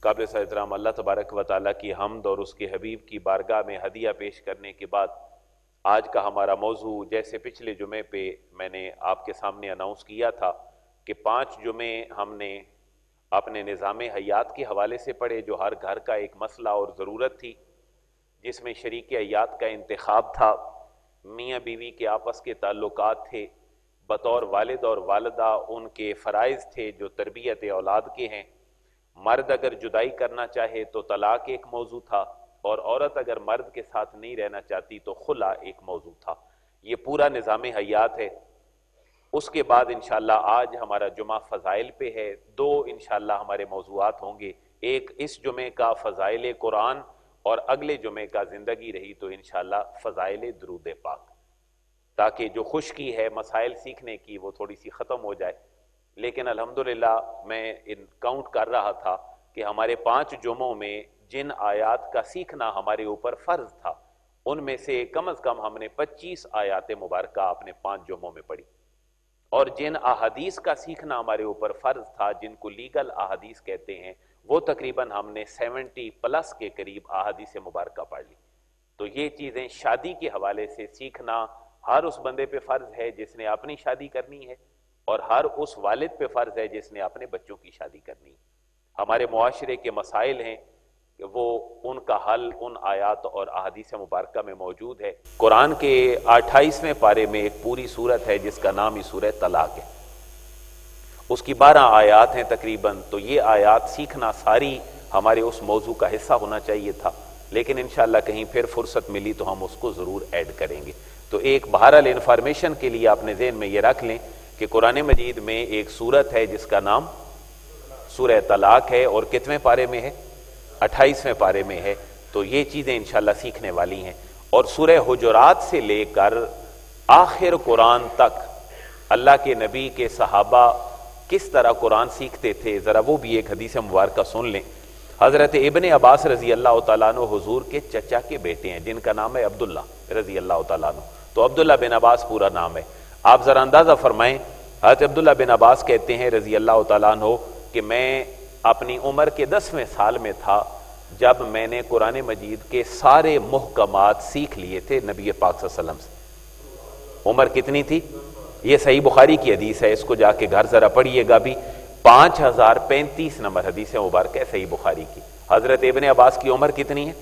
قابل احترام اللہ تبارک و تعالیٰ کی حمد اور اس کے حبیب کی بارگاہ میں ہدیہ پیش کرنے کے بعد آج کا ہمارا موضوع جیسے پچھلے جمعے پہ میں نے آپ کے سامنے اناؤنس کیا تھا کہ 5 جمعے ہم نے اپنے نظام حیات کے حوالے سے پڑھے، جو ہر گھر کا ایک مسئلہ اور ضرورت تھی، جس میں شریک حیات کا انتخاب تھا، میاں بیوی کے آپس کے تعلقات تھے، بطور والد اور والدہ ان کے فرائض تھے جو تربیت اولاد کے ہیں، مرد اگر جدائی کرنا چاہے تو طلاق ایک موضوع تھا، اور عورت اگر مرد کے ساتھ نہیں رہنا چاہتی تو خلا ایک موضوع تھا۔ یہ پورا نظام حیات ہے۔ اس کے بعد انشاءاللہ آج ہمارا جمعہ فضائل پہ ہے، 2 انشاءاللہ ہمارے موضوعات ہوں گے، ایک اس جمعے کا فضائل قرآن اور اگلے جمعے کا زندگی رہی تو انشاءاللہ فضائل درود پاک، تاکہ جو خشکی ہے مسائل سیکھنے کی وہ تھوڑی سی ختم ہو جائے۔ لیکن الحمدللہ میں کاؤنٹ کر رہا تھا کہ ہمارے 5 جمعوں میں جن آیات کا سیکھنا ہمارے اوپر فرض تھا ان میں سے کم از کم ہم نے 25 آیات مبارکہ اپنے 5 جمعوں میں پڑھی، اور جن احادیث کا سیکھنا ہمارے اوپر فرض تھا، جن کو لیگل احادیث کہتے ہیں، وہ تقریباً ہم نے 70 پلس کے قریب احادیث مبارکہ پڑھ لی۔ تو یہ چیزیں شادی کے حوالے سے سیکھنا ہر اس بندے پہ فرض ہے جس نے اپنی شادی کرنی ہے، اور ہر اس والد پہ فرض ہے جس نے اپنے بچوں کی شادی کرنی ہے۔ ہمارے معاشرے کے مسائل ہیں کہ وہ ان کا حل ان آیات اور احادیث مبارکہ میں موجود ہے۔ قرآن کے 28ویں پارے میں ایک پوری سورت ہے جس کا نام ہی سورہ طلاق ہے، اس کی 12 آیات ہیں تقریباً۔ تو یہ آیات سیکھنا ساری ہمارے اس موضوع کا حصہ ہونا چاہیے تھا، لیکن انشاءاللہ کہیں پھر فرصت ملی تو ہم اس کو ضرور ایڈ کریں گے۔ تو ایک بہرحال انفارمیشن کے لیے اپنے ذہن میں یہ رکھ لیں کہ قرآن مجید میں ایک سورت ہے جس کا نام سورہ طلاق ہے، اور کتنے پارے میں ہے؟ 28ویں پارے میں ہے۔ تو یہ چیزیں انشاءاللہ سیکھنے والی ہیں۔ اور سورہ حجرات سے لے کر آخر قرآن تک اللہ کے نبی کے صحابہ کس طرح قرآن سیکھتے تھے، ذرا وہ بھی ایک حدیث مبارکہ سن لیں۔ حضرت ابن عباس رضی اللہ تعالیٰ عنہ حضور کے چچا کے بیٹے ہیں جن کا نام ہے عبداللہ رضی اللہ تعالیٰ عنہ۔ تو عبداللہ بن عباس پورا نام ہے۔ آپ ذرا اندازہ فرمائیں، حضرت عبداللہ بن عباس کہتے ہیں رضی اللہ تعالیٰ عنہ کہ میں اپنی عمر کے 10ویں سال میں تھا جب میں نے قرآن مجید کے سارے محکمات سیکھ لیے تھے نبی پاک صلی اللہ علیہ وسلم سے۔ عمر کتنی تھی؟ یہ صحیح بخاری کی حدیث ہے، اس کو جا کے گھر ذرا پڑھیے گا بھی، 5035 نمبر حدیث مبارکہ ہے صحیح بخاری کی۔ حضرت ابن عباس کی عمر کتنی ہے؟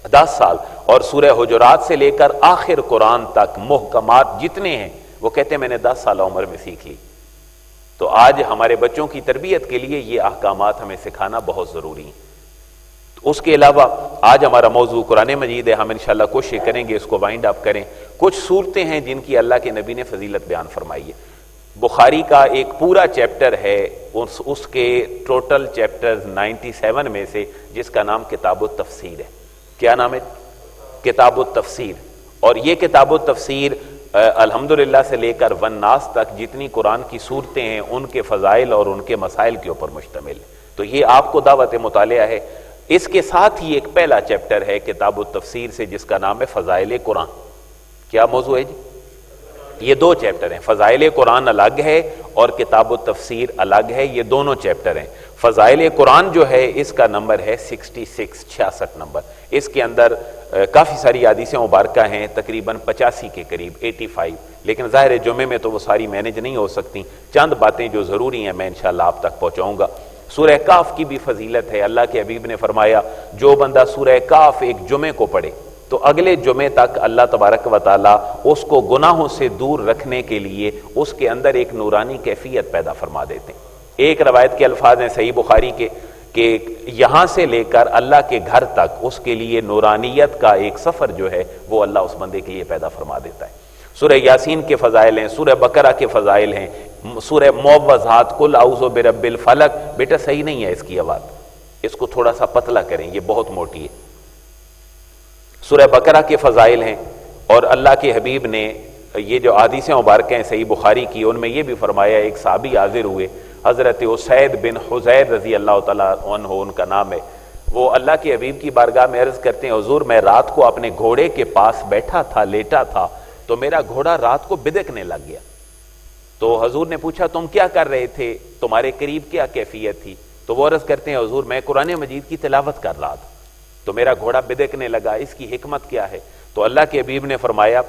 10 سال۔ اور سورہ حجرات سے لے کر آخر قرآن تک محکمات جتنے ہیں وہ کہتے ہیں میں نے 10 سال عمر میں سیکھ لی۔ تو آج ہمارے بچوں کی تربیت کے لیے یہ احکامات ہمیں سکھانا بہت ضروری ہے۔ اس کے علاوہ آج ہمارا موضوع قرآن مجید ہے، ہم انشاءاللہ کوشش کریں گے اس کو وائنڈ اپ کریں۔ کچھ صورتیں ہیں جن کی اللہ کے نبی نے فضیلت بیان فرمائی ہے۔ بخاری کا ایک پورا چیپٹر ہے، اس کے ٹوٹل چیپٹرز 97 میں سے، جس کا نام کتاب التفسیر ہے۔ کیا نام ہے؟ کتاب التفسیر۔ اور یہ کتاب التفسیر الحمدللہ سے لے کر والناس تک جتنی قرآن کی صورتیں ہیں ان کے فضائل اور ان کے مسائل کے اوپر مشتمل ہے۔ تو یہ آپ کو دعوت مطالعہ ہے۔ اس کے ساتھ ہی ایک پہلا چیپٹر ہے کتاب التفسیر سے جس کا نام ہے فضائل قرآن۔ کیا موضوع ہے جی؟ یہ 2 چیپٹر ہیں، فضائل قرآن الگ ہے اور کتاب التفسیر الگ ہے، یہ دونوں چیپٹر ہیں۔ فضائل قرآن جو ہے اس کا نمبر ہے 66 نمبر۔ اس کے اندر کافی ساری حدیثیں مبارکہ ہیں، تقریباً 85 کے قریب، 85، لیکن ظاہر جمعے میں تو وہ ساری مینج نہیں ہو سکتی۔ چند باتیں جو ضروری ہیں میں انشاءاللہ آپ تک پہنچاؤں گا۔ سورہ کاف کی بھی فضیلت ہے۔ اللہ کے حبیب نے فرمایا جو بندہ سورہ کاف ایک جمعے کو پڑھے تو اگلے جمعے تک اللہ تبارک و تعالی اس کو گناہوں سے دور رکھنے کے لیے اس کے اندر ایک نورانی کیفیت پیدا فرما دیتے ہیں۔ ایک روایت کے الفاظ ہیں صحیح بخاری کے کہ یہاں سے لے کر اللہ کے گھر تک اس کے لیے نورانیت کا ایک سفر جو ہے وہ اللہ اس بندے کے لیے پیدا فرما دیتا ہے۔ سورہ یاسین کے فضائل ہیں، سورہ بقرہ کے فضائل ہیں، سورہ معوذات، قل اعوذ برب الفلق، بیٹا صحیح نہیں ہے اس کی آواز، اس کو تھوڑا سا پتلا کریں، یہ بہت موٹی ہے۔ سورہ بقرہ کے فضائل ہیں، اور اللہ کے حبیب نے یہ جو حدیثیں مبارکہ ہیں صحیح بخاری کی، ان میں یہ بھی فرمایا، ایک صحابی حاضر ہوئے، حضرت اسید بن حضیر رضی اللہ تعالیٰ عنہ ان کا نام ہے، وہ اللہ کے حبیب کی بارگاہ میں عرض کرتے ہیں حضور میں رات کو اپنے گھوڑے کے پاس بیٹھا تھا، لیٹا تھا، تو میرا گھوڑا رات کو بدکنے لگ گیا۔ تو حضور نے پوچھا تم کیا کر رہے تھے، تمہارے قریب کیا کیفیت تھی؟ تو وہ عرض کرتے ہیں حضور میں قرآن مجید کی تلاوت کر رہا تھا تو میرا گھوڑا بدکنے لگا، اس کی حکمت کیا ہے؟ تو اللہ کے حبیب نے فرمایا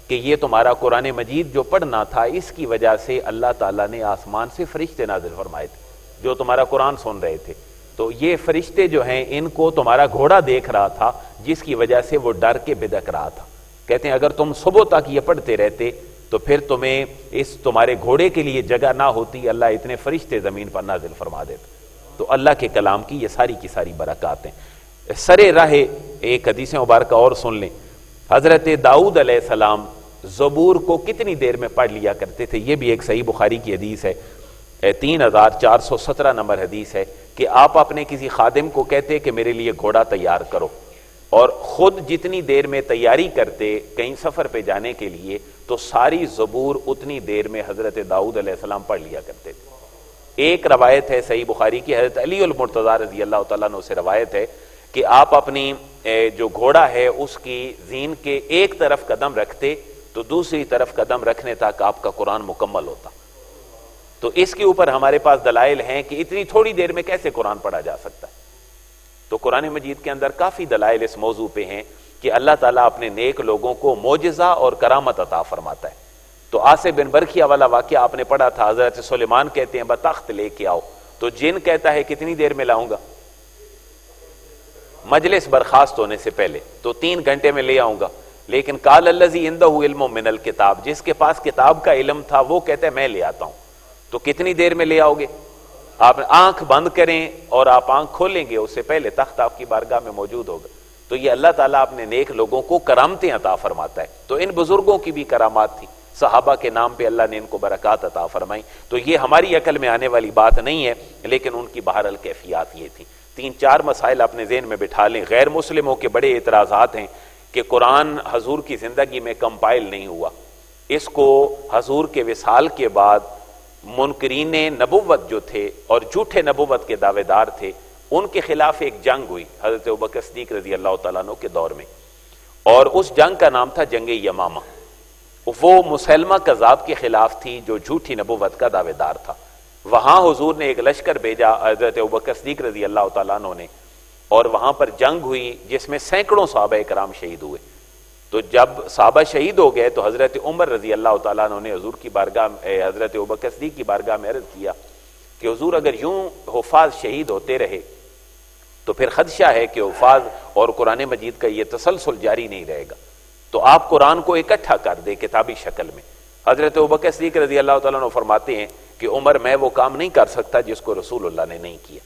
کہ یہ تمہارا قرآن مجید جو پڑھنا تھا اس کی وجہ سے اللہ تعالیٰ نے آسمان سے فرشتے نازل فرمائے تھے جو تمہارا قرآن سن رہے تھے، تو یہ فرشتے جو ہیں ان کو تمہارا گھوڑا دیکھ رہا تھا جس کی وجہ سے وہ ڈر کے بدک رہا تھا۔ کہتے ہیں اگر تم صبح تک یہ پڑھتے رہتے تو پھر تمہیں اس تمہارے گھوڑے کے لیے جگہ نہ ہوتی، اللہ اتنے فرشتے زمین پر نازل فرما دیتے۔ تو اللہ کے کلام کی یہ ساری کی ساری برکات ہیں۔ سرے راہ ایک حدیث مبارکہ اور سن لیں، حضرت داؤد علیہ السلام زبور کو کتنی دیر میں پڑھ لیا کرتے تھے؟ یہ بھی ایک صحیح بخاری کی حدیث ہے، 3417 نمبر حدیث ہے کہ آپ اپنے کسی خادم کو کہتے کہ میرے لیے گھوڑا تیار کرو، اور خود جتنی دیر میں تیاری کرتے کہیں سفر پہ جانے کے لیے تو ساری زبور اتنی دیر میں حضرت داؤد علیہ السلام پڑھ لیا کرتے تھے۔ ایک روایت ہے صحیح بخاری کی، حضرت علی المرتضیٰ رضی اللہ تعالیٰ عنہ سے روایت ہے کہ آپ اپنی جو گھوڑا ہے اس کی زین کے ایک طرف قدم رکھتے تو دوسری طرف قدم رکھنے تک آپ کا قرآن مکمل ہوتا۔ تو اس کے اوپر ہمارے پاس دلائل ہیں کہ اتنی تھوڑی دیر میں کیسے قرآن پڑھا جا سکتا ہے۔ تو قرآن مجید کے اندر کافی دلائل اس موضوع پہ ہیں کہ اللہ تعالیٰ اپنے نیک لوگوں کو معجزہ اور کرامت عطا فرماتا ہے۔ تو آصف بن برکھیا والا واقعہ آپ نے پڑھا تھا، حضرت سلیمان کہتے ہیں بتخت لے کے آؤ، تو جن کہتا ہے کتنی دیر میں لاؤں گا؟ مجلس برخاست ہونے سے پہلے، تو 3 گھنٹے میں لے آؤں گا۔ لیکن قال الذی عندہ علم من الکتاب، جس کے پاس کتاب کا علم تھا وہ کہتا ہے میں لے آتا ہوں، تو کتنی دیر میں لے آؤ گے؟ آپ آنکھ بند کریں اور آپ آنکھ کھولیں گے اس سے پہلے تخت آپ کی بارگاہ میں موجود ہوگا۔ تو یہ اللہ تعالیٰ اپنے نیک لوگوں کو کرامتیں عطا فرماتا ہے۔ تو ان بزرگوں کی بھی کرامات تھی، صحابہ کے نام پہ اللہ نے ان کو برکات عطا فرمائی۔ تو یہ ہماری عقل میں آنے والی بات نہیں ہے، لیکن ان کی بہرحال کیفیات یہ تھی۔ 3-4 مسائل اپنے ذہن میں بٹھا لیں۔ غیر مسلموں کے بڑے اعتراضات ہیں کہ قرآن حضور کی زندگی میں کمپائل نہیں ہوا، اس کو حضور کے وصال کے بعد منکرین نبوت جو تھے اور جھوٹے نبوت کے دعوے دار تھے ان کے خلاف ایک جنگ ہوئی حضرت ابوبکر صدیق رضی اللہ تعالیٰ عنہ کے دور میں، اور اس جنگ کا نام تھا جنگ یمامہ۔ وہ مسلمہ کذاب کے خلاف تھی جو جھوٹی نبوت کا دعوے دار تھا۔ وہاں حضور نے ایک لشکر بھیجا حضرت ابوبکر صدیق رضی اللہ تعالیٰ عنہ نے، اور وہاں پر جنگ ہوئی جس میں سینکڑوں صحابہ کرام شہید ہوئے۔ تو جب صحابہ شہید ہو گئے تو حضرت عمر رضی اللہ تعالیٰ عنہ نے حضور کی بارگاہ حضرت ابوبکر صدیق کی بارگاہ میں عرض کیا کہ حضور اگر یوں حفاظ شہید ہوتے رہے تو پھر خدشہ ہے کہ حفاظ اور قرآن مجید کا یہ تسلسل جاری نہیں رہے گا، تو آپ قرآن کو اکٹھا کر دے کتابی شکل میں۔ حضرت ابوبکر صدیق رضی اللہ تعالیٰ عنہ فرماتے ہیں کہ عمر میں وہ کام نہیں کر سکتا جس کو رسول اللہ نے نہیں کیا،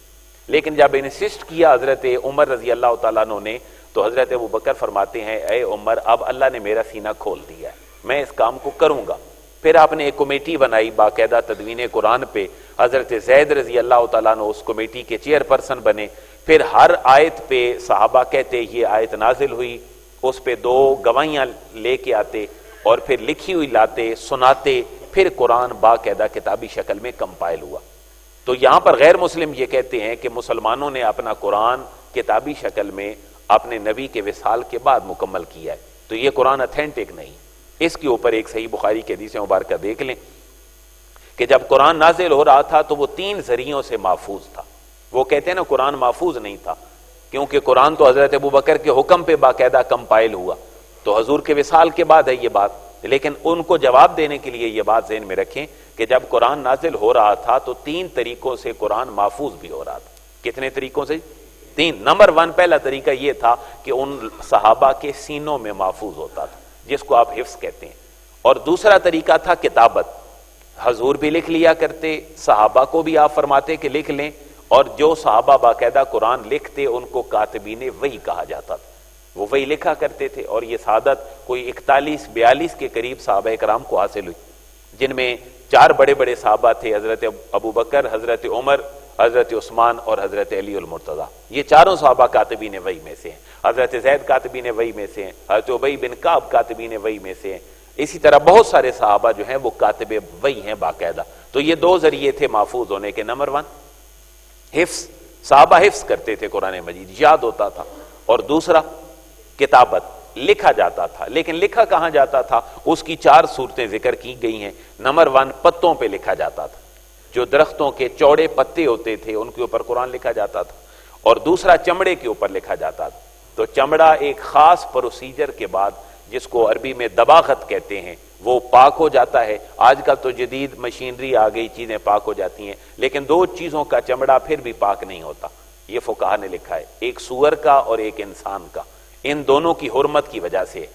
لیکن جب انسسٹ کیا حضرت عمر رضی اللہ تعالیٰ عنہ نے تو حضرت ابوبکر فرماتے ہیں اے عمر اب اللہ نے میرا سینہ کھول دیا ہے، میں اس کام کو کروں گا۔ پھر آپ نے ایک کمیٹی بنائی باقاعدہ تدوین قرآن پہ، حضرت زید رضی اللہ تعالیٰ عنہ اس کمیٹی کے چیئر پرسن بنے۔ پھر ہر آیت پہ صحابہ کہتے یہ آیت نازل ہوئی، اس پہ 2 گواہیاں لے کے آتے اور پھر لکھی ہوئی لاتے سناتے، پھر قرآن باقاعدہ کتابی شکل میں کمپائل ہوا۔ تو یہاں پر غیر مسلم یہ کہتے ہیں کہ مسلمانوں نے اپنا قرآن کتابی شکل میں اپنے نبی کے وصال کے بعد مکمل کیا ہے، تو یہ قرآن اتھینٹک نہیں۔ اس کے اوپر ایک صحیح بخاری کی حدیث مبارکہ دیکھ لیں کہ جب قرآن نازل ہو رہا تھا تو وہ 3 ذریعوں سے محفوظ تھا۔ وہ کہتے ہیں نا قرآن محفوظ نہیں تھا کیونکہ قرآن تو حضرت ابوبکر کے حکم پہ باقاعدہ کمپائل ہوا، تو حضور کے وصال کے بعد ہے یہ بات۔ لیکن ان کو جواب دینے کے لیے یہ بات ذہن میں رکھیں کہ جب قرآن نازل ہو رہا تھا تو 3 طریقوں سے قرآن محفوظ بھی ہو رہا تھا۔ کتنے طریقوں سے؟ 3۔ نمبر 1 پہلا طریقہ یہ تھا کہ ان صحابہ کے سینوں میں محفوظ ہوتا تھا جس کو آپ حفظ کہتے ہیں، اور دوسرا طریقہ تھا کتابت، حضور بھی لکھ لیا کرتے، صحابہ کو بھی آپ فرماتے کہ لکھ لیں، اور جو صحابہ باقاعدہ قرآن لکھتے ان کو کاتبین وحی کہا جاتا تھا، وہ وحی لکھا کرتے تھے۔ اور یہ سعادت کوئی 41-42 کے قریب صحابہ کرام کو حاصل ہوئی، جن میں 4 بڑے بڑے صحابہ تھے، حضرت ابوبکر، حضرت عمر، حضرت عثمان اور حضرت علی المرتضیٰ۔ یہ چاروں صحابہ کاتبین وحی میں سے ہیں۔ حضرت زید کاتبین وحی میں سے ہیں، حضرت ابی بن کعب کاتبین وحی میں سے ہیں۔ اسی طرح بہت سارے صحابہ جو ہیں وہ کاتب وحی ہیں باقاعدہ۔ تو یہ 2 ذریعے تھے محفوظ ہونے کے۔ نمبر 1 حفظ، صحابہ حفظ کرتے تھے قرآن مجید، یاد ہوتا تھا، اور دوسرا کتابت، لکھا جاتا تھا۔ لیکن لکھا کہاں جاتا تھا؟ اس کی 4 صورتیں ذکر کی گئی ہیں۔ نمبر 1 پتوں پہ لکھا جاتا تھا، جو درختوں کے چوڑے پتے ہوتے تھے ان کے اوپر قرآن لکھا جاتا تھا، اور دوسرا چمڑے کے اوپر لکھا جاتا تھا۔ تو چمڑا ایک خاص پروسیجر کے بعد، جس کو عربی میں دباغت کہتے ہیں، وہ پاک ہو جاتا ہے۔ آج کل تو جدید مشینری آ گئی، چیزیں پاک ہو جاتی ہیں، لیکن دو چیزوں کا چمڑا پھر بھی پاک نہیں ہوتا، یہ فقہا نے لکھا ہے، ایک سور کا اور ایک انسان کا۔ ان دونوں کی حرمت کی وجہ سے،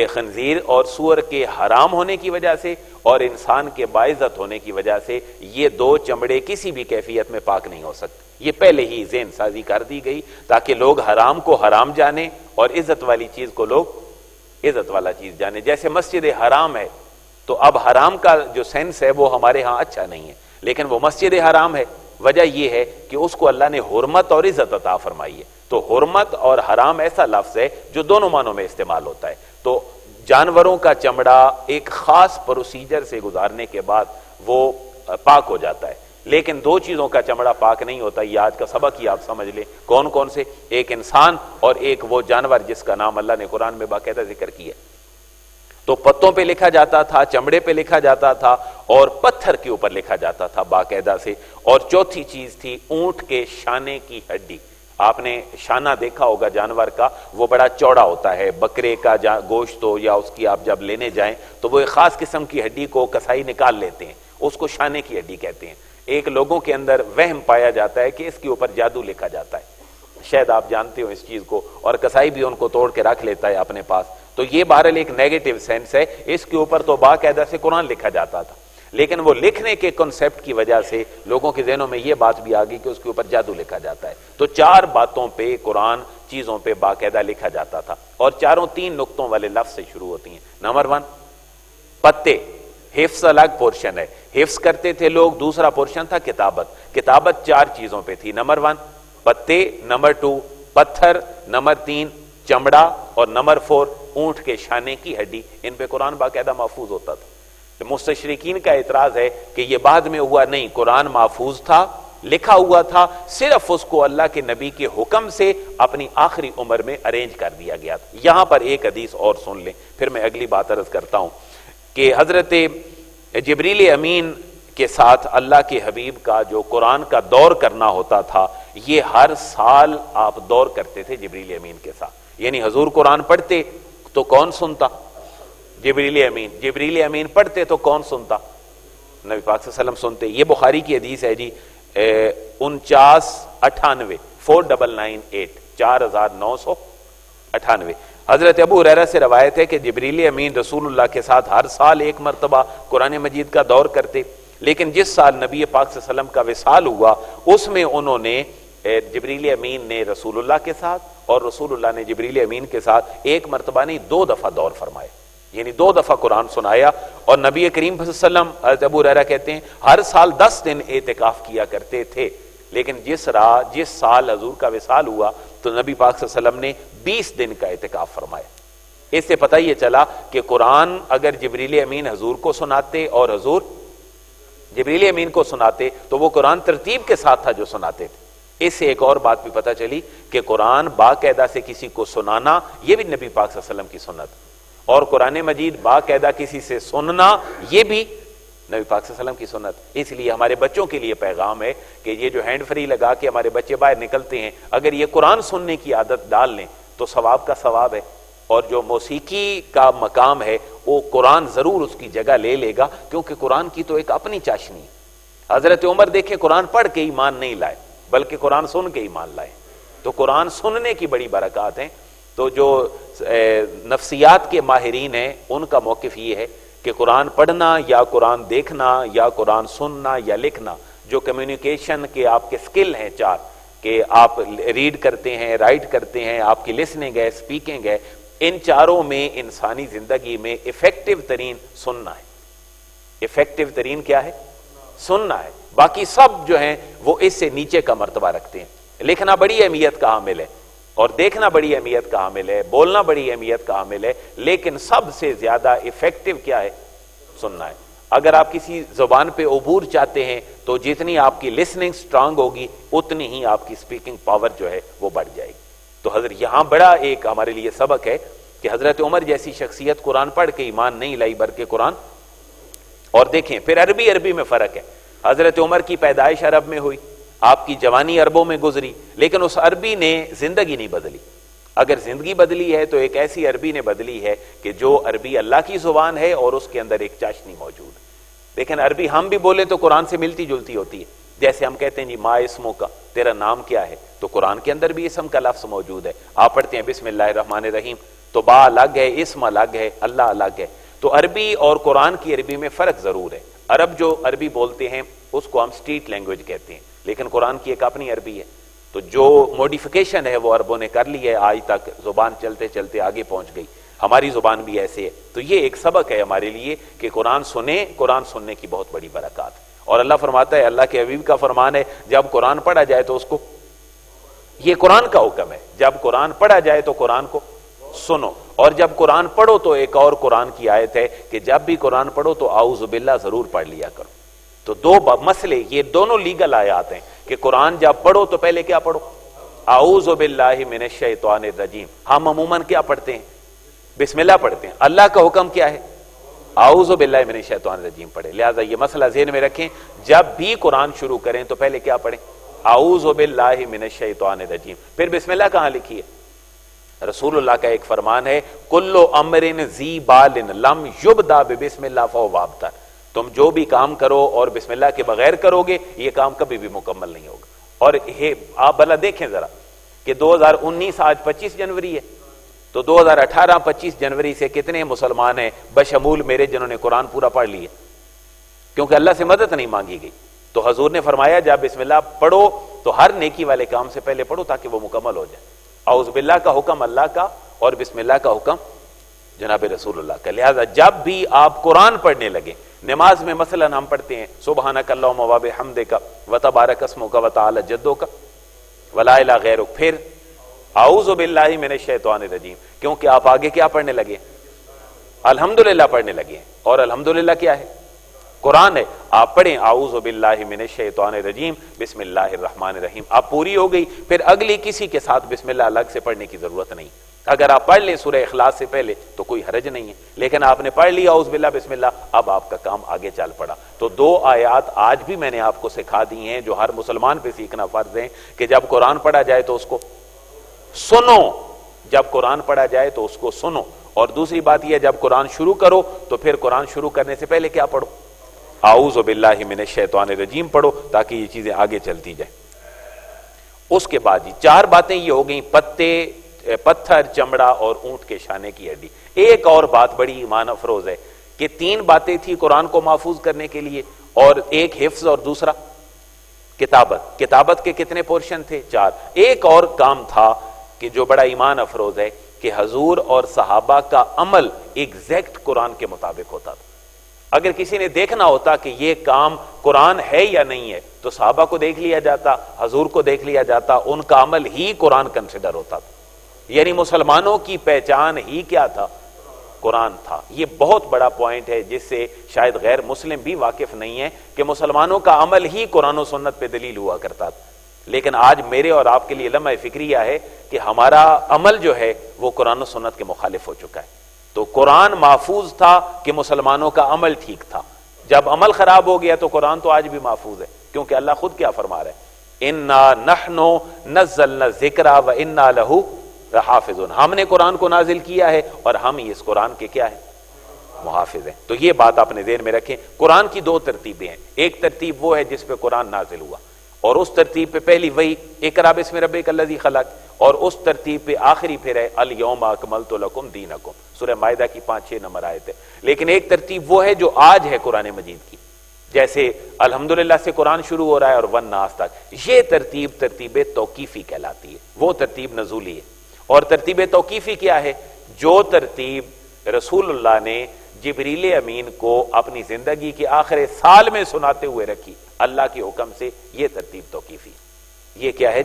خنزیر اور سور کے حرام ہونے کی وجہ سے اور انسان کے باعزت ہونے کی وجہ سے، یہ دو چمڑے کسی بھی کیفیت میں پاک نہیں ہو سکتے۔ یہ پہلے ہی ذہن سازی کر دی گئی تاکہ لوگ حرام کو حرام جانیں اور عزت والی چیز کو لوگ عزت والا چیز جانے۔ جیسے مسجد حرام ہے تو اب حرام کا جو سینس ہے وہ ہمارے ہاں اچھا نہیں ہے، لیکن وہ مسجد حرام ہے، وجہ یہ ہے کہ اس کو اللہ نے حرمت اور عزت عطا فرمائی ہے۔ تو حرمت اور حرام ایسا لفظ ہے جو دونوں معنوں میں استعمال ہوتا ہے۔ تو جانوروں کا چمڑا ایک خاص پروسیجر سے گزارنے کے بعد وہ پاک ہو جاتا ہے، لیکن دو چیزوں کا چمڑا پاک نہیں ہوتا۔ یہ آج کا سبق ہی آپ سمجھ لیں، کون کون سے؟ ایک انسان اور ایک وہ جانور جس کا نام اللہ نے قرآن میں باقاعدہ ذکر کیا۔ تو پتوں پہ لکھا جاتا تھا، چمڑے پہ لکھا جاتا تھا، اور پتھر کے اوپر لکھا جاتا تھا باقاعدہ سے۔ اور چوتھی چیز تھی اونٹ کے شانے کی ہڈی۔ آپ نے شانہ دیکھا ہوگا جانور کا، وہ بڑا چوڑا ہوتا ہے، بکرے کا گوشت ہو یا اس کی آپ جب لینے جائیں تو وہ ایک خاص قسم کی ہڈی کو کسائی نکال لیتے ہیں، اس کو شانے کی ہڈی کہتے ہیں۔ ایک لوگوں کے اندر وہم پایا جاتا ہے کہ اس کے اوپر جادو لکھا جاتا ہے، شاید آپ جانتے ہو اس چیز کو، اور کسائی بھی ان کو توڑ کے رکھ لیتا ہے اپنے پاس۔ تو یہ بہرحال ایک نیگیٹو سینس ہے، اس کے اوپر تو باقاعدہ سے قرآن لکھا جاتا تھا، لیکن وہ لکھنے کے کنسپٹ کی وجہ سے لوگوں کے ذہنوں میں یہ بات بھی آ گئی کہ اس کے اوپر جادو لکھا جاتا ہے۔ تو چار باتوں پہ قرآن چیزوں پہ باقاعدہ لکھا جاتا تھا، اور چاروں تین نقطوں والے لفظ سے شروع ہوتی ہیں۔ نمبر 1 پتے، حفظ الگ پورشن ہے، حفظ کرتے تھے لوگ۔ دوسرا پورشن تھا کتابت، کتابت چار چیزوں پہ تھی۔ نمبر 1 پتے، نمبر 2 پتھر، نمبر 3 چمڑا، اور نمبر 4 اونٹ کے شانے کی ہڈی۔ ان پہ قرآن باقاعدہ محفوظ ہوتا تھا۔ مستشرقین کا اعتراض ہے کہ یہ بعد میں ہوا، نہیں، قرآن محفوظ تھا، لکھا ہوا تھا، صرف اس کو اللہ کے نبی کے حکم سے اپنی آخری عمر میں ارینج کر دیا گیا تھا۔ یہاں پر ایک حدیث اور سن لیں، پھر میں اگلی بات عرض کرتا ہوں کہ حضرت جبریل امین کے ساتھ اللہ کے حبیب کا جو قرآن کا دور کرنا ہوتا تھا، یہ ہر سال آپ دور کرتے تھے جبریل امین کے ساتھ۔ یعنی حضور قرآن پڑھتے تو کون سنتا؟ جبریل امین۔ جبریل امین پڑھتے تو کون سنتا؟ نبی پاک صلی اللہ علیہ وسلم سنتے۔ یہ بخاری کی حدیث ہے جی، 4998 4998 4998۔ حضرت ابو ہریرہ سے روایت ہے کہ جبریل امین رسول اللہ کے ساتھ ہر سال ایک مرتبہ قرآن مجید کا دور کرتے، لیکن جس سال نبی پاک صلی اللہ علیہ وسلم کا وصال ہوا اس میں انہوں نے جبریل امین نے رسول اللہ کے ساتھ اور رسول اللہ نے جبریل امین کے ساتھ ایک مرتبہ نہیں 2 دفعہ دور فرمائے، یعنی 2 دفعہ قرآن سنایا۔ اور نبی کریم صلی اللہ علیہ وسلم، حضرت ابو ہریرہ کہتے ہیں، ہر سال 10 دن اعتکاف کیا کرتے تھے، لیکن جس سال حضور کا وصال ہوا تو نبی پاک صلی اللہ علیہ وسلم نے 20 دن کا اعتکاف فرمایا۔ اس سے پتہ یہ چلا کہ قرآن اگر جبریل امین حضور کو سناتے اور حضور جبریل امین کو سناتے تو وہ قرآن ترتیب کے ساتھ تھا جو سناتے تھے۔ اس سے ایک اور بات بھی پتہ چلی کہ قرآن باقاعدہ سے کسی کو سنانا یہ بھی نبی پاک صلی اللہ علیہ وسلم کی سنت، اور قرآن مجید باقاعدہ کسی سے سننا یہ بھی نبی پاک صلی اللہ علیہ وسلم کی سنت۔ اس لیے ہمارے بچوں کے لیے پیغام ہے کہ یہ جو ہینڈ فری لگا کے ہمارے بچے باہر نکلتے ہیں، اگر یہ قرآن سننے کی عادت ڈال لیں تو ثواب کا ثواب ہے، اور جو موسیقی کا مقام ہے وہ قرآن ضرور اس کی جگہ لے لے گا، کیونکہ قرآن کی تو ایک اپنی چاشنی ہے۔ حضرت عمر دیکھیں قرآن پڑھ کے ایمان نہیں لائے بلکہ قرآن سن کے ایمان لائے، تو قرآن سننے کی بڑی برکات ہیں۔ تو جو نفسیات کے ماہرین ہیں ان کا موقف یہ ہے کہ قرآن پڑھنا یا قرآن دیکھنا یا قرآن سننا یا لکھنا، جو کمیونیکیشن کے آپ کے سکل ہیں 4 کہ آپ ریڈ کرتے ہیں، رائٹ کرتے ہیں، آپ کی لسننگ ہے، سپیکنگ ہے، ان چاروں میں انسانی زندگی میں افیکٹو ترین سننا ہے۔ افیکٹو ترین کیا ہے؟ سننا ہے۔ باقی سب جو ہیں وہ اس سے نیچے کا مرتبہ رکھتے ہیں۔ لکھنا بڑی اہمیت کا حامل ہے اور دیکھنا بڑی اہمیت کا حامل ہے، بولنا بڑی اہمیت کا حامل ہے، لیکن سب سے زیادہ افیکٹو کیا ہے؟ سننا ہے۔ اگر آپ کسی زبان پہ عبور چاہتے ہیں تو جتنی آپ کی لسننگ سٹرانگ ہوگی اتنی ہی آپ کی سپیکنگ پاور جو ہے وہ بڑھ جائے گی۔ تو حضرت یہاں بڑا ایک ہمارے لیے سبق ہے کہ حضرت عمر جیسی شخصیت قرآن پڑھ کے ایمان نہیں لائی بلکہ قرآن، اور دیکھیں پھر عربی میں فرق ہے۔ حضرت عمر کی پیدائش عرب میں ہوئی، آپ کی جوانی عربوں میں گزری، لیکن اس عربی نے زندگی نہیں بدلی۔ اگر زندگی بدلی ہے تو ایک ایسی عربی نے بدلی ہے کہ جو عربی اللہ کی زبان ہے اور اس کے اندر ایک چاشنی موجود ہے۔ لیکن عربی ہم بھی بولے تو قرآن سے ملتی جلتی ہوتی ہے، جیسے ہم کہتے ہیں جی ما اسمو کا، تیرا نام کیا ہے، تو قرآن کے اندر بھی اسم کا لفظ موجود ہے۔ آپ پڑھتے ہیں بسم اللہ الرحمن الرحیم، تو با الگ ہے، اسم الگ ہے، اللہ الگ ہے۔ تو عربی اور قرآن کی عربی میں فرق ضرور ہے۔ عرب جو عربی بولتے ہیں اس کو ہم اسٹریٹ لینگویج کہتے ہیں، لیکن قرآن کی ایک اپنی عربی ہے۔ تو جو موڈیفیکیشن ہے وہ عربوں نے کر لی ہے، آج تک زبان چلتے چلتے آگے پہنچ گئی، ہماری زبان بھی ایسے ہے۔ تو یہ ایک سبق ہے ہمارے لیے کہ قرآن سنیں، قرآن سننے کی بہت بڑی برکات ہے۔ اور اللہ فرماتا ہے، اللہ کے حبیب کا فرمان ہے، جب قرآن پڑھا جائے تو اس کو، یہ قرآن کا حکم ہے، جب قرآن پڑھا جائے تو قرآن کو سنو، اور جب قرآن پڑھو تو ایک اور قرآن کی آیت ہے کہ جب بھی قرآن پڑھو تو اعوذ باللہ ضرور پڑھ لیا کرو۔ تو دو مسئلے، یہ دونوں لیگل آیات ہیں کہ قرآن جب پڑھو تو پہلے کیا پڑھو؟ اعوذ باللہ من الشیطان الرجیم۔ ہم عموماً کیا پڑھتے ہیں؟ بسم اللہ پڑھتے ہیں۔ اللہ کا حکم کیا ہے؟ اعوذ باللہ من الشیطان الرجیم پڑھیں۔ لہذا یہ مسئلہ ذہن میں رکھیں، جب بھی قرآن شروع کریں تو پہلے کیا پڑھیں؟ اعوذ باللہ من الشیطان الرجیم۔ پھر بسم اللہ کہاں لکھی ہے؟ رسول اللہ کا ایک فرمان ہے، کل امر ذی بال لم یبدا بسم اللہ فہو ابتر۔ تم جو بھی کام کرو اور بسم اللہ کے بغیر کرو گے، یہ کام کبھی بھی مکمل نہیں ہوگا۔ اور آپ بھلا دیکھیں ذرا کہ 2019 آج 25 جنوری ہے، تو 2018 25 جنوری سے کتنے مسلمان ہیں بشمول میرے جنہوں نے قرآن پورا پڑھ لیا؟ کیونکہ اللہ سے مدد نہیں مانگی گئی۔ تو حضور نے فرمایا جب بسم اللہ پڑھو تو ہر نیکی والے کام سے پہلے پڑھو تاکہ وہ مکمل ہو جائے۔ اعوذ باللہ کا حکم اللہ کا اور بسم اللہ کا حکم جناب رسول اللہ کا۔ لہذا جب بھی آپ قرآن پڑھنے لگے، نماز میں مثلا ہم پڑھتے ہیں سبحانک اللہم و بحمدک وتبارک اسمک وتعالی جدک ولا الہ غیرک، پھر اعوذ باللہ من الشیطان الرجیم، کیونکہ آپ آگے کیا پڑھنے لگے؟ الحمدللہ پڑھنے لگے، اور الحمدللہ کیا ہے؟ قرآن ہے۔ آپ پڑھیں اعوذ باللہ من الشیطان الرجیم بسم اللہ الرحمن الرحیم، آپ پوری ہو گئی، پھر اگلی کسی کے ساتھ بسم اللہ الگ سے پڑھنے کی ضرورت نہیں۔ اگر آپ پڑھ لیں سورہ اخلاص سے پہلے تو کوئی حرج نہیں ہے، لیکن آپ نے پڑھ لیا اعوذ باللہ بسم اللہ، اب آپ کا کام آگے چل پڑا۔ تو دو آیات آج بھی میں نے آپ کو سکھا دی ہیں جو ہر مسلمان پہ سیکھنا فرض ہے کہ جب قرآن پڑھا جائے تو اس کو سنو، جب قرآن پڑھا جائے تو اس کو سنو۔ اور دوسری بات یہ، جب قرآن شروع کرو تو پھر قرآن شروع کرنے سے پہلے کیا پڑھو؟ اعوذ باللہ من الشیطان الرجیم پڑھو تاکہ یہ چیزیں آگے چلتی جائیں۔ اس کے بعد 4 باتیں یہ ہو گئیں، پتے، پتھر، چمڑا اور اونٹ کے شانے کی ہڈی۔ ایک اور بات بڑی ایمان افروز ہے کہ 3 باتیں تھی قرآن کو محفوظ کرنے کے لیے، اور ایک حفظ اور دوسرا کتابت۔ کتابت کے کتنے پورشن تھے؟ 4۔ ایک اور کام تھا کہ جو بڑا ایمان افروز ہے کہ حضور اور صحابہ کا عمل ایگزیکٹ قرآن کے مطابق ہوتا تھا۔ اگر کسی نے دیکھنا ہوتا کہ یہ کام قرآن ہے یا نہیں ہے تو صحابہ کو دیکھ لیا جاتا، حضور کو دیکھ لیا جاتا، ان کا عمل ہی قرآن کنسیڈر ہوتا تھا۔ یعنی مسلمانوں کی پہچان ہی کیا تھا؟ قرآن تھا۔ یہ بہت بڑا پوائنٹ ہے جس سے شاید غیر مسلم بھی واقف نہیں ہے کہ مسلمانوں کا عمل ہی قرآن و سنت پہ دلیل ہوا کرتا تھا۔ لیکن آج میرے اور آپ کے لیے لمحہ فکریہ ہے کہ ہمارا عمل جو ہے وہ قرآن و سنت کے مخالف ہو چکا ہے۔ تو قرآن محفوظ تھا کہ مسلمانوں کا عمل ٹھیک تھا، جب عمل خراب ہو گیا تو قرآن تو آج بھی محفوظ ہے، کیونکہ اللہ خود کیا فرما رہا ہے؟ انا نحن نزلنا الذکر وانا لہ لحافظون، ہم نے قرآن کو نازل کیا ہے اور ہم ہی اس قرآن کے کیا ہے؟ محافظ ہیں۔ تو یہ بات اپنے ذہن میں رکھیں۔ قرآن کی 2 ترتیبیں ہیں، ایک ترتیب وہ ہے جس پہ قرآن نازل ہوا، اور اس ترتیب پہ پہلی وہی اقرا بسم ربک الذی خلق، اور اس ترتیب پہ آخری پھر ہے الیوم اکملت لکم دینکم، سورہ مائدہ کی 5-6 نمبر آیت ہے۔ لیکن ایک ترتیب وہ ہے جو آج ہے قرآن مجید کی، جیسے الحمدللہ سے قرآن شروع ہو رہا ہے اور والناس تک، یہ ترتیب توقیفی کہلاتی ہے، وہ ترتیب نزولی ہے۔ اور ترتیب توقیفی کیا ہے؟ جو ترتیب رسول اللہ نے جبریل امین کو اپنی زندگی کے آخر سال میں سناتے ہوئے رکھی اللہ کے حکم سے، یہ ترتیب توقیفی ہے۔ یہ کیا ہے؟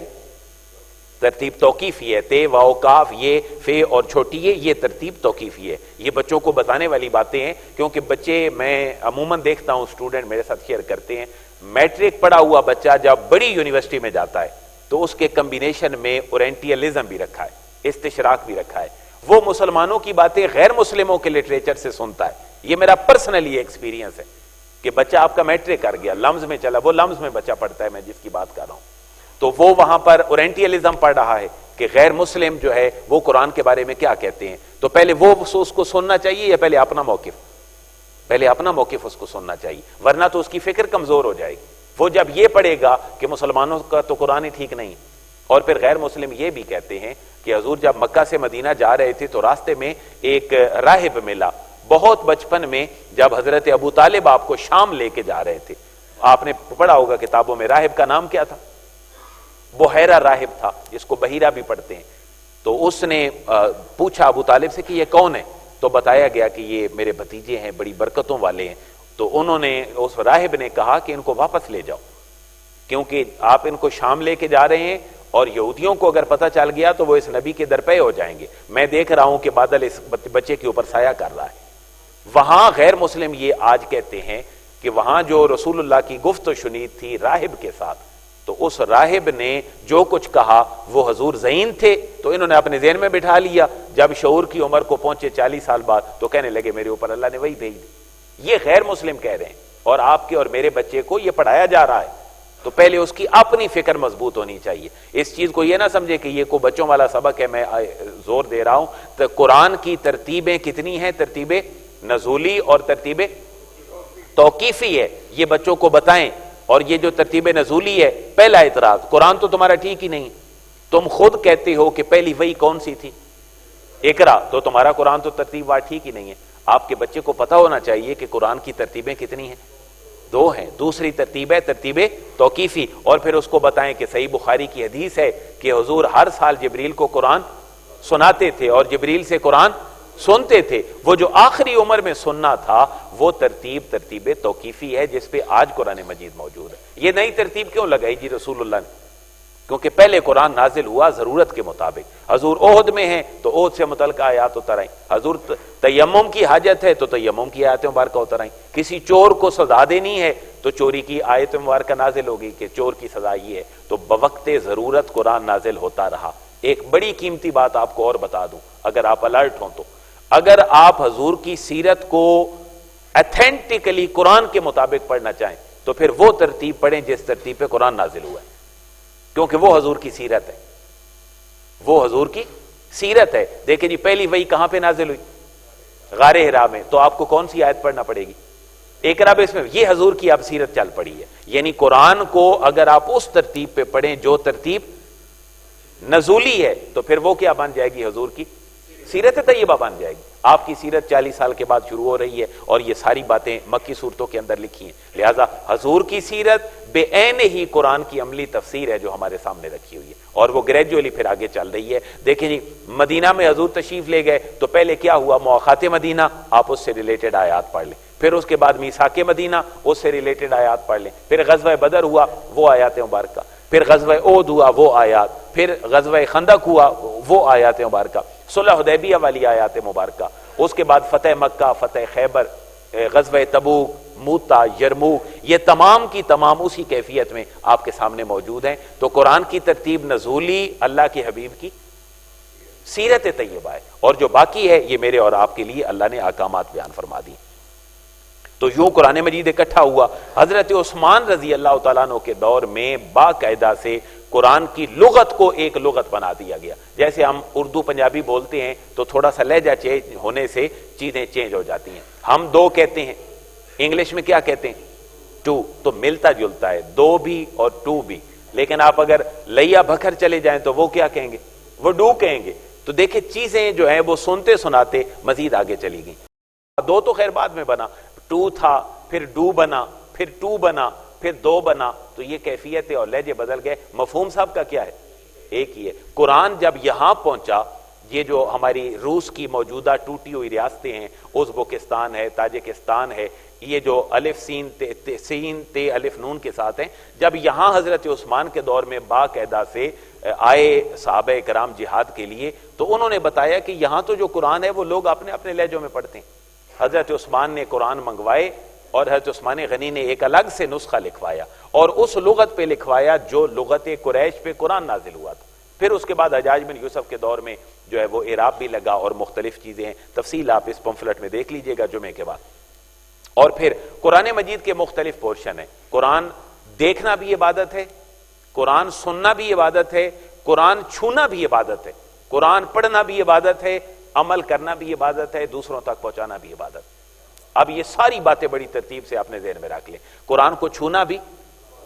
ترتیب توقیفی ہے۔ تے واو کاف یہ فے اور چھوٹی یہ ترتیب توقیفی ہے۔ یہ بچوں کو بتانے والی باتیں ہیں، کیونکہ بچے، میں عموماً دیکھتا ہوں اسٹوڈنٹ میرے ساتھ شیئر کرتے ہیں، میٹرک پڑھا ہوا بچہ جب بڑی یونیورسٹی میں جاتا ہے تو اس کے کمبینیشن میں اورینٹیلزم بھی رکھا ہے، استشراق بھی رکھا ہے، وہ مسلمانوں کی باتیں غیر مسلموں کے لٹریچر سے سنتا ہے۔ یہ میرا پرسنلی ایکسپیرینس ہے کہ بچہ آپ کا میٹرک کر گیا، لمز میں چلا، وہ لمز میں بچہ پڑھتا ہے، میں جس کی بات کر رہا ہوں، تو وہ وہاں پر اورینٹیلزم پڑھ رہا ہے کہ غیر مسلم جو ہے وہ قرآن کے بارے میں کیا کہتے ہیں، تو پہلے وہ اس کو سننا چاہیے یا پہلے اپنا موقف؟ پہلے اپنا موقف اس کو سننا چاہیے، ورنہ تو اس کی فکر کمزور ہو جائے گی۔ وہ جب یہ پڑھے گا کہ مسلمانوں کا تو قرآن ہی ٹھیک نہیں، اور پھر غیر مسلم یہ بھی کہتے ہیں کہ حضور جب مکہ سے مدینہ جا رہے تھے تو راستے میں ایک راہب ملا، بہت بچپن میں جب حضرت ابو طالب آپ کو شام لے کے جا رہے تھے، آپ نے پڑھا ہوگا کتابوں میں، راہب کا نام کیا تھا؟ بحیرہ راہب تھا، جس کو بحیرہ بھی پڑھتے ہیں۔ تو اس نے پوچھا ابو طالب سے کہ یہ کون ہے، تو بتایا گیا کہ یہ میرے بھتیجے ہیں، بڑی برکتوں والے ہیں۔ تو انہوں نے، اس راہب نے کہا کہ ان کو واپس لے جاؤ، کیونکہ آپ ان کو شام لے کے جا رہے ہیں اور یہودیوں کو اگر پتہ چل گیا تو وہ اس نبی کے درپے ہو جائیں گے، میں دیکھ رہا ہوں کہ بادل اس بچے کے اوپر سایہ کر رہا ہے۔ وہاں غیر مسلم یہ آج کہتے ہیں کہ وہاں جو رسول اللہ کی گفت و شنید تھی راہب کے ساتھ، تو اس راہب نے جو کچھ کہا وہ حضور ذہین تھے، تو انہوں نے اپنے ذہن میں بٹھا لیا، جب شعور کی عمر کو پہنچے 40 سال بعد تو کہنے لگے میرے اوپر اللہ نے وہی بھیج دی۔ یہ غیر مسلم کہہ رہے ہیں، اور آپ کے اور میرے بچے کو یہ پڑھایا جا رہا ہے، تو پہلے اس کی اپنی فکر مضبوط ہونی چاہیے۔ اس چیز کو یہ نہ سمجھے کہ یہ کوئی بچوں والا سبق ہے، میں زور دے رہا ہوں۔ تو قرآن کی ترتیبیں کتنی ہیں؟ ترتیب نزولی اور ترتیب توقیفی ہے، یہ بچوں کو بتائیں۔ اور یہ جو ترتیب نزولی ہے، پہلا اعتراض، قرآن تو تمہارا ٹھیک ہی نہیں، تم خود کہتے ہو کہ پہلی وحی کون سی تھی؟ اقرا، تو تمہارا قرآن تو ترتیب وار ٹھیک ہی نہیں ہے۔ آپ کے بچے کو پتہ ہونا چاہیے کہ قرآن کی ترتیبیں کتنی ہیں، 2 ہیں۔ دوسری ترتیب ہے ترتیب توقیفی، اور پھر اس کو بتائیں کہ صحیح بخاری کی حدیث ہے کہ حضور ہر سال جبریل کو قرآن سناتے تھے اور جبریل سے قرآن سنتے تھے۔ وہ جو آخری عمر میں سننا تھا وہ ترتیب توقیفی ہے، جس پہ آج قرآن مجید موجود ہے۔ یہ نئی ترتیب کیوں لگائی جی رسول اللہ نے؟ کیونکہ پہلے قرآن نازل ہوا ضرورت کے مطابق۔ حضور احد میں ہیں تو احد سے متعلقہ آیات اتر آئیں، حضور تیمم کی حاجت ہے تو تیمم کی آیات مبارکہ اتر آئیں، کسی چور کو سزا دینی ہے تو چوری کی آیت مبارکہ نازل ہوگی کہ چور کی سزا یہ ہے، تو بوقت ضرورت قرآن نازل ہوتا رہا۔ ایک بڑی قیمتی بات آپ کو اور بتا دوں، اگر آپ الرٹ ہوں تو، اگر آپ حضور کی سیرت کو ایتھینٹکلی قرآن کے مطابق پڑھنا چاہیں تو پھر وہ ترتیب پڑھیں جس ترتیب پہ قرآن نازل ہوا ہے، کیونکہ وہ حضور کی سیرت ہے، وہ حضور کی سیرت ہے۔ دیکھیں جی، پہلی وحی کہاں پہ نازل ہوئی؟ غار حرا میں، تو آپ کو کون سی آیت پڑھنا پڑے گی؟ اقرا، اس میں یہ حضور کی اب سیرت چل پڑی ہے۔ یعنی قرآن کو اگر آپ اس ترتیب پہ پڑھیں جو ترتیب نزولی ہے تو پھر وہ کیا بن جائے گی؟ حضور کی سیرت طیبہ بن جائے گی۔ آپ کی سیرت 40 سال کے بعد شروع ہو رہی ہے، اور یہ ساری باتیں مکی صورتوں کے اندر لکھی ہیں، لہٰذا حضور کی سیرت بے عین ہی قرآن کی عملی تفسیر ہے جو ہمارے سامنے رکھی ہوئی ہے، اور وہ گریجولی پھر آگے چل رہی ہے۔ دیکھیں جی، مدینہ میں حضور تشریف لے گئے تو پہلے کیا ہوا؟ مواخات مدینہ، آپ اس سے ریلیٹڈ آیات پڑھ لیں، پھر اس کے بعد میثاق مدینہ، اس سے ریلیٹڈ آیات پڑھ لیں، پھر غزوہ بدر ہوا، وہ آیات مبارکہ، پھر غزوہ احد ہوا، وہ آیات، پھر غزوہ خندق ہوا، وہ آیات مبارکہ، صلح حدیبیہ والی آیات مبارکہ، اس کے بعد فتح مکہ، فتح خیبر، غزوہ تبوک، موتا، یرموک، یہ تمام کی تمام اسی کیفیت میں آپ کے سامنے موجود ہیں۔ تو قرآن کی ترتیب نزولی اللہ کے حبیب کی سیرت طیبہ ہے، اور جو باقی ہے یہ میرے اور آپ کے لیے اللہ نے احکامات بیان فرما دی۔ تو یوں قرآن مجید اکٹھا ہوا۔ حضرت عثمان رضی اللہ تعالیٰ عنہ کے دور میں باقاعدہ سے قرآن کی لغت کو ایک لغت بنا دیا گیا۔ جیسے ہم اردو پنجابی بولتے ہیں تو تھوڑا سا لہجہ چینج ہونے سے چیزیں چینج ہو جاتی ہیں۔ ہم 2 کہتے ہیں، انگلش میں کیا کہتے ہیں؟ 2، تو ملتا جلتا ہے 2 بھی اور 2 بھی، لیکن آپ اگر لیا بکھر چلے جائیں تو وہ کیا کہیں گے؟ وہ ڈو کہیں گے۔ تو دیکھیں چیزیں جو ہیں وہ سنتے سناتے مزید آگے چلی گئیں۔ 2 تو خیر بعد میں بنا، 2 تھا، پھر ڈو بنا، پھر 2 بنا، پھر 2 بنا، تو یہ کیفیت ہے اور لہجے بدل گئے۔ مفہوم صاحب کا کیا ہے؟ ایک ہی ہے۔ قرآن جب یہاں پہنچا، یہ جو ہماری روس کی موجودہ ٹوٹی ہوئی ریاستیں ہیں، ازبکستان ہے، تاجکستان ہے، یہ جو الف سین تے الف نون کے ساتھ ہیں، جب یہاں حضرت عثمان کے دور میں باقاعدہ سے آئے صحابہ کرام جہاد کے لیے، تو انہوں نے بتایا کہ یہاں تو جو قرآن ہے وہ لوگ اپنے اپنے لہجوں میں پڑھتے ہیں۔ حضرت عثمان نے قرآن منگوائے اور حضرت عثمان غنی نے ایک الگ سے نسخہ لکھوایا اور اس لغت پہ لکھوایا جو لغت قریش پہ قرآن نازل ہوا تھا۔ پھر اس کے بعد حجاج بن یوسف کے دور میں جو ہے وہ اعراب بھی لگا اور مختلف چیزیں ہیں، تفصیل آپ اس پمفلٹ میں دیکھ لیجئے گا جمعے کے بعد۔ اور پھر قرآن مجید کے مختلف پورشن ہیں. قرآن دیکھنا بھی عبادت ہے, قرآن سننا بھی عبادت ہے, قرآن چھونا بھی عبادت ہے, قرآن پڑھنا بھی عبادت ہے, عمل کرنا بھی عبادت ہے, دوسروں تک پہنچانا بھی عبادت. اب یہ ساری باتیں بڑی ترتیب سے آپ نے ذہن میں رکھ لیں. قرآن کو چھونا بھی,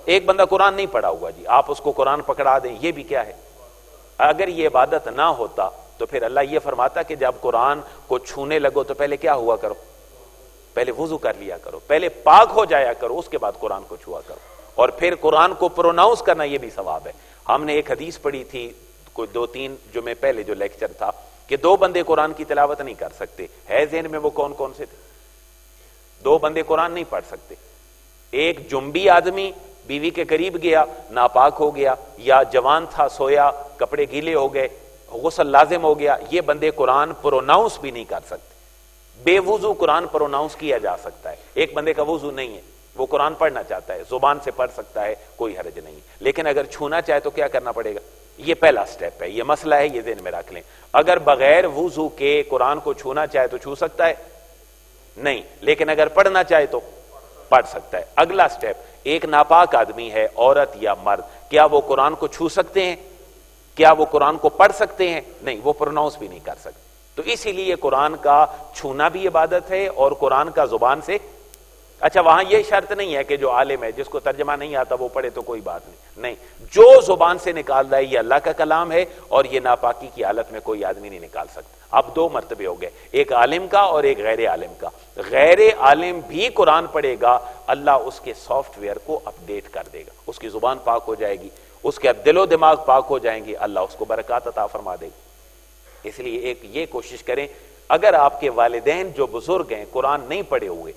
ایک بندہ قرآن نہیں پڑھا ہوا جی, آپ اس کو قرآن پکڑا دیں, یہ بھی کیا ہے؟ اگر یہ عبادت نہ ہوتا تو پھر اللہ یہ فرماتا کہ جب قرآن کو چھونے لگو تو پہلے کیا ہوا کرو؟ پہلے وضو کر لیا کرو, پہلے پاک ہو جایا کرو, اس کے بعد قرآن کو چھوا کرو. اور پھر قرآن کو پروناؤنس کرنا یہ بھی ثواب ہے. ہم نے ایک حدیث پڑھی تھی کوئی 2-3 جمعے پہلے جو لیکچر تھا کہ 2 بندے قرآن کی تلاوت نہیں کر سکتے. ہے ذہن میں وہ کون کون سے تھے؟ 2 بندے قرآن نہیں پڑھ سکتے. ایک جنبی آدمی بیوی کے قریب گیا, ناپاک ہو گیا, یا جوان تھا سویا, کپڑے گیلے ہو گئے, غسل لازم ہو گیا. یہ بندے قرآن پروناؤنس بھی نہیں کر سکتے. بے وضو قرآن پروناؤنس کیا جا سکتا ہے. ایک بندے کا وضو نہیں ہے, وہ قرآن پڑھنا چاہتا ہے, زبان سے پڑھ سکتا ہے, کوئی حرج نہیں. لیکن اگر چھونا چاہے تو کیا کرنا پڑے گا؟ یہ پہلا سٹیپ ہے, یہ مسئلہ ہے, یہ ذہن میں رکھ لیں. اگر بغیر وضو کے قرآن کو چھونا چاہے تو چھو سکتا ہے؟ نہیں. لیکن اگر پڑھنا چاہے تو پڑھ سکتا ہے. اگلا سٹیپ, ایک ناپاک آدمی ہے, عورت یا مرد, کیا وہ قرآن کو چھو سکتے ہیں؟ کیا وہ قرآن کو پڑھ سکتے ہیں؟ نہیں, وہ پروناؤنس بھی نہیں کر سکتے. تو اسی لیے قرآن کا چھونا بھی عبادت ہے اور قرآن کا زبان سے. اچھا, وہاں یہ شرط نہیں ہے کہ جو عالم ہے جس کو ترجمہ نہیں آتا وہ پڑھے تو کوئی بات نہیں. جو زبان سے نکال رہا ہے یہ اللہ کا کلام ہے, اور یہ ناپاکی کی حالت میں کوئی آدمی نہیں نکال سکتا. اب 2 مرتبے ہو گئے, ایک عالم کا اور ایک غیر عالم کا. غیر عالم بھی قرآن پڑھے گا, اللہ اس کے سافٹ ویئر کو اپڈیٹ کر دے گا, اس کی زبان پاک ہو جائے گی, اس کے دل و دماغ پاک ہو جائیں گے, اللہ اس کو برکات عطا فرما دے گا. اس لیے ایک یہ کوشش کریں, اگر آپ کے والدین جو بزرگ ہیں قرآن نہیں پڑھے ہوئے,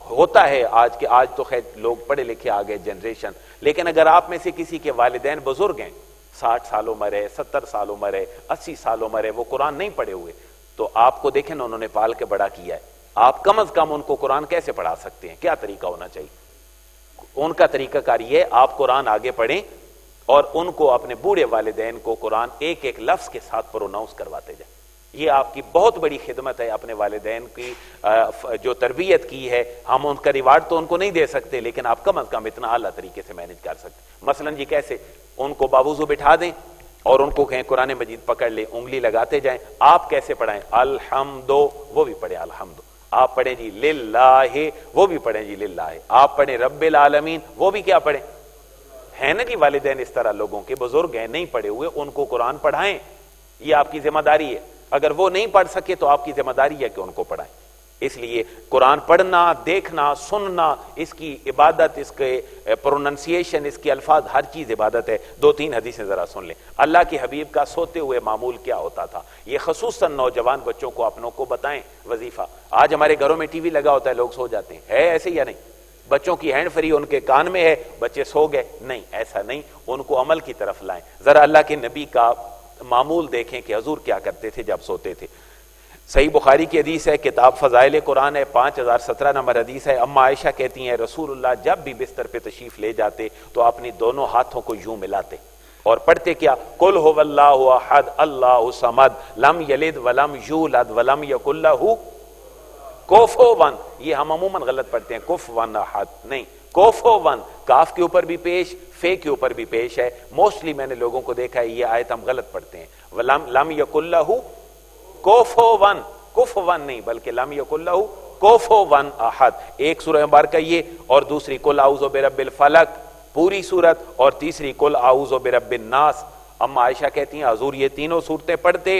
ہوتا ہے آج تو خیر لوگ پڑھے لکھے آگئے جنریشن, لیکن اگر آپ میں سے کسی کے والدین بزرگ ہیں, 60 سال عمر ہے, 70 سال عمر ہے, 80 سال عمر ہے, وہ قرآن نہیں پڑھے ہوئے, تو آپ کو دیکھیں نا, انہوں نے پال کے بڑا کیا ہے. آپ کم از کم ان کو قرآن کیسے پڑھا سکتے ہیں؟ کیا طریقہ ہونا چاہیے؟ ان کا طریقہ کار یہ ہے, آپ قرآن آگے پڑھیں اور ان کو, اپنے بوڑھے والدین کو قرآن ایک ایک لفظ کے ساتھ پروناؤنس کرواتے جائیں. یہ آپ کی بہت بڑی خدمت ہے اپنے والدین کی جو تربیت کی ہے. ہم ان کا ریوارڈ تو ان کو نہیں دے سکتے, لیکن آپ کم از کم اتنا اعلیٰ طریقے سے مینج کر سکتے. مثلا جی کیسے؟ ان کو باوضو بٹھا دیں اور ان کو کہیں قرآن مجید پکڑ لیں, انگلی لگاتے جائیں. آپ کیسے پڑھائیں؟ الحمدو, وہ بھی پڑھیں الحمدو. آپ پڑھیں جی للہ, وہ بھی پڑھیں جی للہ. آپ پڑھیں رب العالمین, وہ بھی کیا پڑھیں؟ ہے نا جی, والدین اس طرح لوگوں کے بزرگ ہیں نہیں پڑھے ہوئے, ان کو قرآن پڑھائیں. یہ آپ کی ذمہ داری ہے. اگر وہ نہیں پڑھ سکے تو آپ کی ذمہ داری ہے کہ ان کو پڑھائیں. اس لیے قرآن پڑھنا, دیکھنا, سننا, اس کی عبادت, اس کے پروننسیشن, اس کے الفاظ, ہر چیز عبادت ہے. 2-3 حدیثیں ذرا سن لیں. اللہ کے حبیب کا سوتے ہوئے معمول کیا ہوتا تھا, یہ خصوصاً نوجوان بچوں کو, اپنوں کو بتائیں وظیفہ. آج ہمارے گھروں میں ٹی وی لگا ہوتا ہے, لوگ سو جاتے ہیں, ہے ایسے یا نہیں؟ بچوں کی ہینڈ فری ان کے کان میں ہے, بچے سو گئے. نہیں, ایسا نہیں, ان کو عمل کی طرف لائیں. ذرا اللہ کے نبی کا معمول دیکھیں کہ حضور کیا کرتے تھے جب سوتے تھے. صحیح بخاری کی حدیث ہے, کتاب فضائل قرآن ہے, 5017 نمبر حدیث ہے. اما عائشہ کہتی ہیں رسول اللہ جب بھی بستر پہ تشریف لے جاتے تو اپنی دونوں ہاتھوں کو یوں ملاتے اور پڑھتے کیا؟ قل هو اللہ احد اللہ صمد لم یلد ولم یولد ولم یکن لہ کوفوان. یہ ہم عموماً غلط پڑھتے ہیں, کفوان احد نہیں, کوفوان. کاف کے اوپر بھی پیش, فے کے اوپر بھی پیش ہے. موسٹلی میں نے لوگوں کو دیکھا ہے یہ آیت ہم غلط پڑھتے ہیں. لم یکن لہ کوفوان, کفوان نہیں بلکہ لم یکن لہ کوفوان احد. ایک سورہ مبارکہ یہ, اور دوسری قل اعوذ برب الفلق پوری سورت, اور تیسری قل اعوذ برب الناس. اما عائشہ کہتی ہیں حضور یہ تینوں صورتیں پڑھتے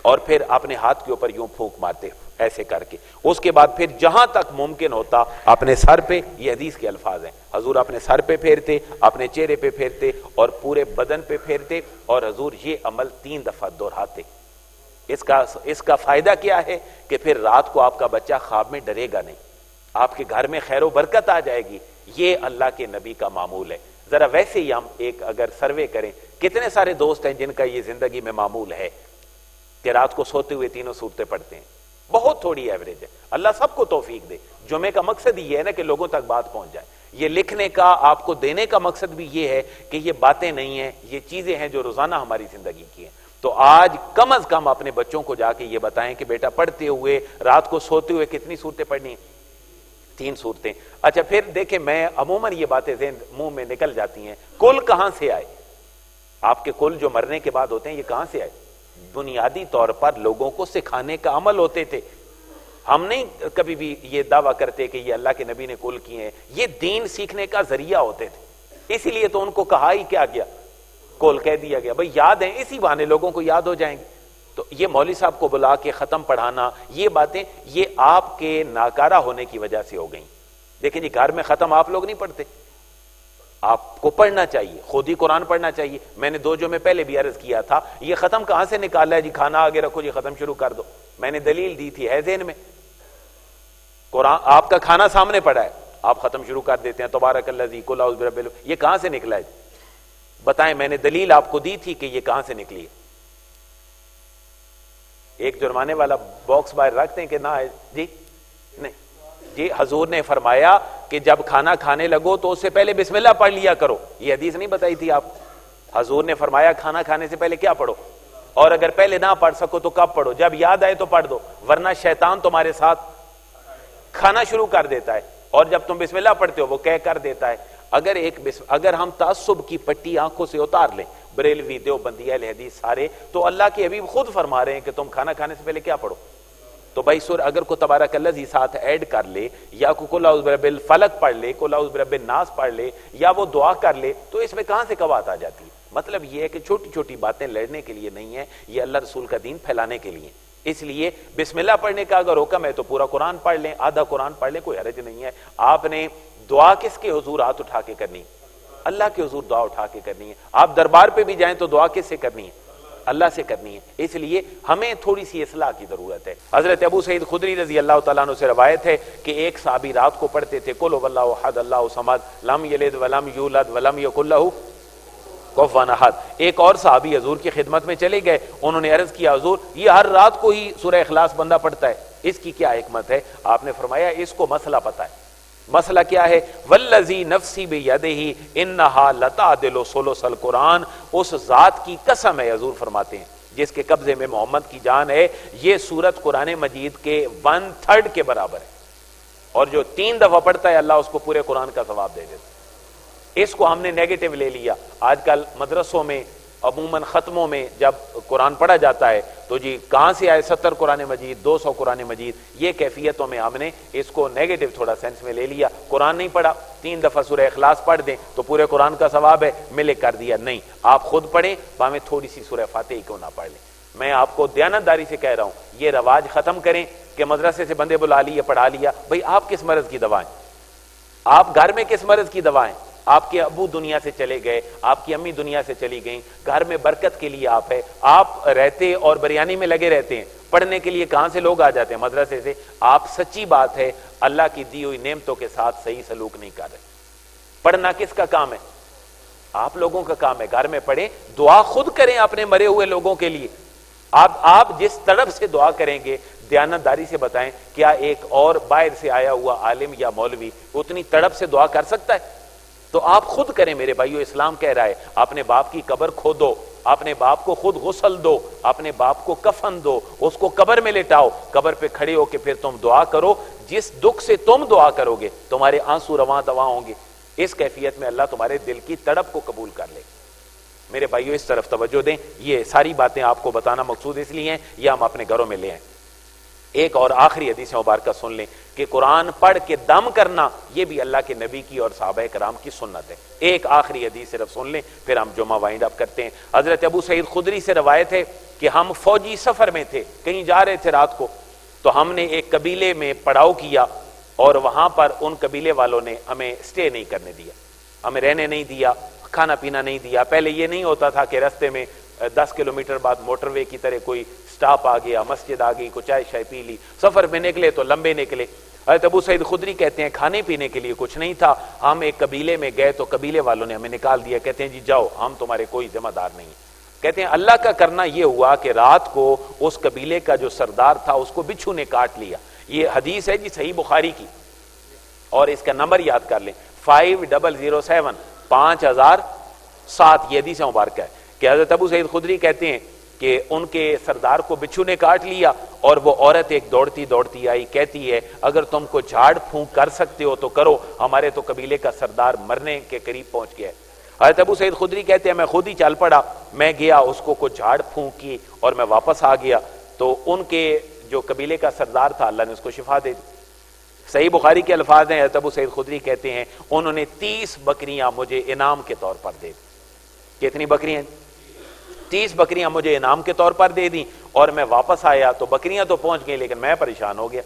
اور پھر اپنے ہاتھ کے اوپر یوں پھونک مارتے ایسے کر کے. اس کے بعد پھر جہاں تک ممکن ہوتا اپنے سر پہ, یہ حدیث کے الفاظ ہیں, حضور اپنے سر پہ پھیرتے, اپنے چہرے پہ پھیرتے اور پورے بدن پہ پھیرتے, اور حضور یہ عمل 3 دفعہ دہراتے. اس کا فائدہ کیا ہے کہ پھر رات کو آپ کا بچہ خواب میں ڈرے گا نہیں, آپ کے گھر میں خیر و برکت آ جائے گی. یہ اللہ کے نبی کا معمول ہے. ذرا ویسے ہی ہم ایک اگر سروے کریں, کتنے سارے دوست ہیں جن کا یہ زندگی میں معمول ہے کہ رات کو سوتے ہوئے تینوں صورتیں پڑھتے ہیں؟ بہت تھوڑی ایوریج ہے. اللہ سب کو توفیق دے. جمعے کا مقصد یہ ہے نا کہ لوگوں تک بات پہنچ جائے. یہ لکھنے کا, آپ کو دینے کا مقصد بھی یہ ہے کہ یہ باتیں نہیں ہیں, یہ چیزیں ہیں جو روزانہ ہماری زندگی کی ہیں. تو آج کم از کم اپنے بچوں کو جا کے یہ بتائیں کہ بیٹا پڑھتے ہوئے رات کو سوتے ہوئے کتنی صورتیں پڑھنی ہیں؟ تین صورتیں. اچھا پھر دیکھیں میں عموماً یہ باتیں ذہن منہ میں نکل جاتی ہیں, کل کہاں سے آئے؟ آپ کے کل جو مرنے کے بعد ہوتے ہیں یہ کہاں سے آئے؟ بنیادی طور پر لوگوں کو سکھانے کا عمل ہوتے تھے. ہم نہیں کبھی بھی یہ دعویٰ کرتے کہ یہ اللہ کے نبی نے کل کیے ہیں, یہ دین سیکھنے کا ذریعہ ہوتے تھے, اسی لیے تو ان کو کہا ہی کیا گیا, کل کہہ دیا گیا. بھئی یاد ہیں, اسی بہانے لوگوں کو یاد ہو جائیں گے. تو یہ مولوی صاحب کو بلا کے ختم پڑھانا, یہ باتیں یہ آپ کے ناکارہ ہونے کی وجہ سے ہو گئیں. دیکھیں جی, گھر میں ختم آپ لوگ نہیں پڑھتے, آپ کو پڑھنا چاہیے, خود ہی قرآن پڑھنا چاہیے. میں نے 2 جمعے پہلے بھی عرض کیا تھا, یہ ختم کہاں سے نکالا ہے جی, کھانا آگے رکھو جی ختم شروع کر دو. میں نے دلیل دی تھی, ہے ذہن میں, قرآن آپ کا کھانا سامنے پڑا ہے, آپ ختم شروع کر دیتے ہیں تبارک الذی قل اعوذ برب الفلق. یہ کہاں سے نکلا ہے بتائیں؟ میں نے دلیل آپ کو دی تھی کہ یہ کہاں سے نکلی ہے. ایک جرمانے والا باکس باہر رکھتے ہیں کہ نہ ہے جی؟ نہیں جی, حضور نے فرمایا کہ جب کھانا کھانے لگو تو اس سے پہلے بسم اللہ پڑھ لیا کرو. یہ حدیث نہیں بتائی تھی آپ؟ حضور نے فرمایا کھانا کھانے سے پہلے کیا پڑھو, اور اگر پہلے نہ پڑھ سکو تو کب پڑھو؟ جب یاد آئے تو پڑھ دو, ورنہ شیطان تمہارے ساتھ کھانا شروع کر دیتا ہے, اور جب تم بسم اللہ پڑھتے ہو وہ کہہ کر دیتا ہے. اگر ہم تعصب کی پٹی آنکھوں سے اتار لیں, بریلوی دیوبندی اہل حدیث سارے, تو اللہ کے حبیب خود فرما رہے ہیں کہ تم کھانا کھانے سے پہلے کیا پڑھو. تو بھائی سور اگر کو تبارک الذی ساتھ ایڈ کر لے, یا کو قل اعوذ برب الفلق پڑھ لے, قل اعوذ برب الناس پڑھ لے, یا وہ دعا کر لے, تو اس میں کہاں سے قوت آ جاتی ہے؟ مطلب یہ ہے کہ چھوٹی چھوٹی باتیں لڑنے کے لیے نہیں ہے, یہ اللہ رسول کا دین پھیلانے کے لیے. اس لیے بسم اللہ پڑھنے کا اگر حکم ہے تو پورا قرآن پڑھ لیں, آدھا قرآن پڑھ لیں, کوئی حرج نہیں ہے. آپ نے دعا کس کے حضور ہاتھ اٹھا کے کرنی؟ اللہ کے حضور دعا اٹھا کے کرنی ہے. آپ دربار پہ بھی جائیں تو دعا کس سے کرنی ہے؟ اللہ سے کرنی ہے. اس لیے ہمیں تھوڑی سی اصلاح کی ضرورت ہے. حضرت ابو سعید خدری رضی اللہ تعالیٰ عنہ سے روایت ہے کہ ایک صحابی رات کو پڑھتے تھے قل هو اللہ احد اللہ الصمد لم یلد ولم یولد ولم یکن لہ کفوا احد. ایک اور صحابی حضور کی خدمت میں چلے گئے, انہوں نے عرض کیا حضور یہ ہر رات کو ہی سورہ اخلاص بندہ پڑھتا ہے, اس کی کیا حکمت ہے؟ آپ نے فرمایا اس کو مسئلہ پتہ ہے. مسئلہ کیا ہے؟ والذی نفسی بیدہ انہا لتعدل ثلث القرآن, اس ذات کی قسم ہے, حضور فرماتے ہیں جس کے قبضے میں محمد کی جان ہے, یہ سورت قرآن مجید کے 1/3 کے برابر ہے, اور جو 3 دفعہ پڑھتا ہے اللہ اس کو پورے قرآن کا ثواب دے دیتا. اس کو ہم نے نیگیٹو لے لیا. آج کل مدرسوں میں عموماً ختموں میں جب قرآن پڑھا جاتا ہے تو جی کہاں سے آئے 70 قرآن مجید 200 قرآن مجید, یہ کیفیتوں میں ہم نے اس کو نیگیٹو تھوڑا سینس میں لے لیا. قرآن نہیں پڑھا, 3 دفعہ سورہ اخلاص پڑھ دیں تو پورے قرآن کا ثواب ہے, ملے کر دیا. نہیں, آپ خود پڑھیں, باہیں تھوڑی سی سورہ فاتحہ کیوں نہ پڑھ لیں. میں آپ کو دیانتداری سے کہہ رہا ہوں, یہ رواج ختم کریں کہ مدرسے سے بندے بلا لیے پڑھا لیا. بھئی آپ کس مرض کی دوائیں, آپ گھر میں کس مرض کی دوائیں؟ آپ کے ابو دنیا سے چلے گئے, آپ کی امی دنیا سے چلی گئیں, گھر میں برکت کے لیے آپ ہے, آپ رہتے اور بریانی میں لگے رہتے ہیں, پڑھنے کے لیے کہاں سے لوگ آ جاتے ہیں؟ مدرسے سے. آپ سچی بات ہے اللہ کی دی ہوئی نعمتوں کے ساتھ صحیح سلوک نہیں کر رہے. پڑھنا کس کا کام ہے؟ آپ لوگوں کا کام ہے. گھر میں پڑھیں, دعا خود کریں اپنے مرے ہوئے لوگوں کے لیے. آپ جس طرف سے دعا کریں گے, دیانتداری سے بتائیں, کیا ایک اور باہر سے آیا ہوا عالم یا مولوی اتنی تڑپ سے دعا کر سکتا ہے؟ تو آپ خود کریں میرے بھائیو. اسلام کہہ رہا ہے اپنے باپ کی قبر کھودو, اپنے باپ کو خود غسل دو, اپنے باپ کو کفن دو, اس کو قبر میں لٹاؤ, قبر پہ کھڑے ہو کے پھر تم دعا کرو. جس دکھ سے تم دعا کرو گے تمہارے آنسو رواں دواں ہوں گے. اس کیفیت میں اللہ تمہارے دل کی تڑپ کو قبول کر لے. میرے بھائیو اس طرف توجہ دیں. یہ ساری باتیں آپ کو بتانا مقصود اس لیے ہیں یہ ہم اپنے گھروں میں لے آئیں. ایک اور آخری حدیث مبارکہ سن لیں کہ قرآن پڑھ کے دم کرنا یہ بھی اللہ کے نبی کی اور صحابہ کرام کی سنت ہے. ایک آخری حدیث صرف سن لیں پھر ہم جمعہ وائنڈ اپ کرتے ہیں. حضرت ابو سعید خدری سے روایت ہے کہ ہم فوجی سفر میں تھے, کہیں جا رہے تھے رات کو, تو ہم نے ایک قبیلے میں پڑاؤ کیا اور وہاں پر ان قبیلے والوں نے ہمیں سٹے نہیں کرنے دیا, ہمیں رہنے نہیں دیا, کھانا پینا نہیں دیا. پہلے یہ نہیں ہوتا تھا کہ رستے میں 10 کلومیٹر بعد موٹر وے کی طرح کوئی سٹاپ آ گیا, مسجد آ گئی, کوئی چائے شائے پی لی. سفر میں نکلے تو لمبے نکلے. حضرت ابو سعید خدری کہتے ہیں کھانے پینے کے لیے کچھ نہیں تھا. ہم ایک قبیلے میں گئے تو قبیلے والوں نے ہمیں نکال دیا. کہتے ہیں جی جاؤ, ہم تمہارے کوئی ذمہ دار نہیں. کہتے ہیں اللہ کا کرنا یہ ہوا کہ رات کو اس قبیلے کا جو سردار تھا اس کو بچھو نے کاٹ لیا. یہ حدیث ہے جی صحیح بخاری کی, اور اس کا نمبر یاد کر لیں 5007 5007. یہ حدیث مبارکہ ہے کہ حضرت ابو سعید خدری کہتے ہیں کہ ان کے سردار کو بچھو نے کاٹ لیا، اور وہ عورت ایک دوڑتی دوڑتی آئی، کہتی ہے اگر تم کو جھاڑ پھونک کر سکتے ہو تو کرو، ہمارے تو قبیلے کا سردار مرنے کے قریب پہنچ گیا ہے۔ حضرت ابو سعید خدری کہتے ہیں میں خود ہی چل پڑا، میں گیا، اس کو کچھ جھاڑ پھونک کی اور میں واپس آ گیا، تو ان کے جو قبیلے کا سردار تھا اللہ نے اس کو شفا دے دی۔ صحیح بخاری کے الفاظ ہیں، حضرت ابو سعید خدری کہتے ہیں انہوں نے 30 بکریاں مجھے انعام کے طور پر دے دی۔ کتنی بکریاں؟ 30 بکریاں مجھے انعام کے طور پر دے دیں، اور میں واپس آیا تو بکریاں تو پہنچ گئی لیکن میں پریشان ہو گیا۔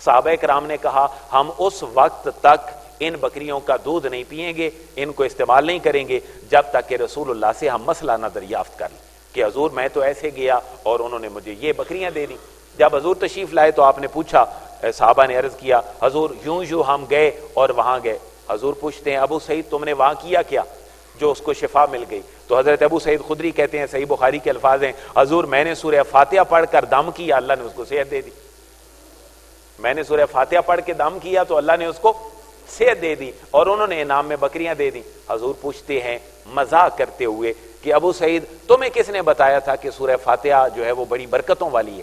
صحابہ کرام نے کہا ہم اس وقت تک ان بکریوں کا دودھ نہیں پیئیں گے، ان کو استعمال نہیں کریں گے جب تک کہ رسول اللہ سے ہم مسئلہ نہ دریافت کر لیں کہ حضور میں تو ایسے گیا اور انہوں نے مجھے یہ بکریاں دے دی۔ جب حضور تشریف لائے تو آپ نے پوچھا، صحابہ نے عرض کیا حضور یوں ہم گئے اور وہاں گئے۔ حضور پوچھتے ہیں ابو سعید تم نے وہاں کیا کیا جو اس کو شفا مل گئی؟ تو حضرت ابو سعید خدری کہتے ہیں، صحیح بخاری کے الفاظ ہیں، حضور میں نے سورہ فاتحہ پڑھ کر دم کیا، اللہ نے اس کو صحت دے دی۔ میں نے سورہ فاتحہ پڑھ کے دم کیا تو اللہ نے اس کو صحت دے دی، اور انہوں نے انعام میں بکریاں دے دی۔ حضور پوچھتے ہیں مذاق کرتے ہوئے کہ ابو سعید تمہیں کس نے بتایا تھا کہ سورہ فاتحہ جو ہے وہ بڑی برکتوں والی ہے؟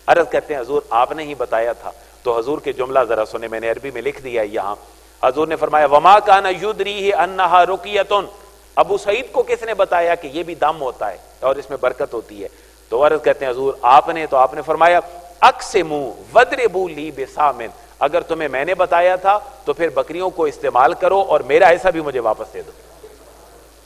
عرض کرتے ہیں حضور آپ نے ہی بتایا تھا۔ تو حضور کے جملہ ذرا سنیں، میں نے عربی میں لکھ دیا یہاں۔ حضور نے فرمایا وما کان یدریہ انہا رقیۃ، ابو سعید کو کس نے بتایا کہ یہ بھی دم ہوتا ہے اور اس میں برکت ہوتی ہے؟ تو عرض کرتے ہیں حضور آپ نے، تو آپ نے فرمایا اقسموا وضربوا لی بسامن، اگر تمہیں میں نے بتایا تھا تو پھر بکریوں کو استعمال کرو اور میرا ایسا بھی مجھے واپس دے دو،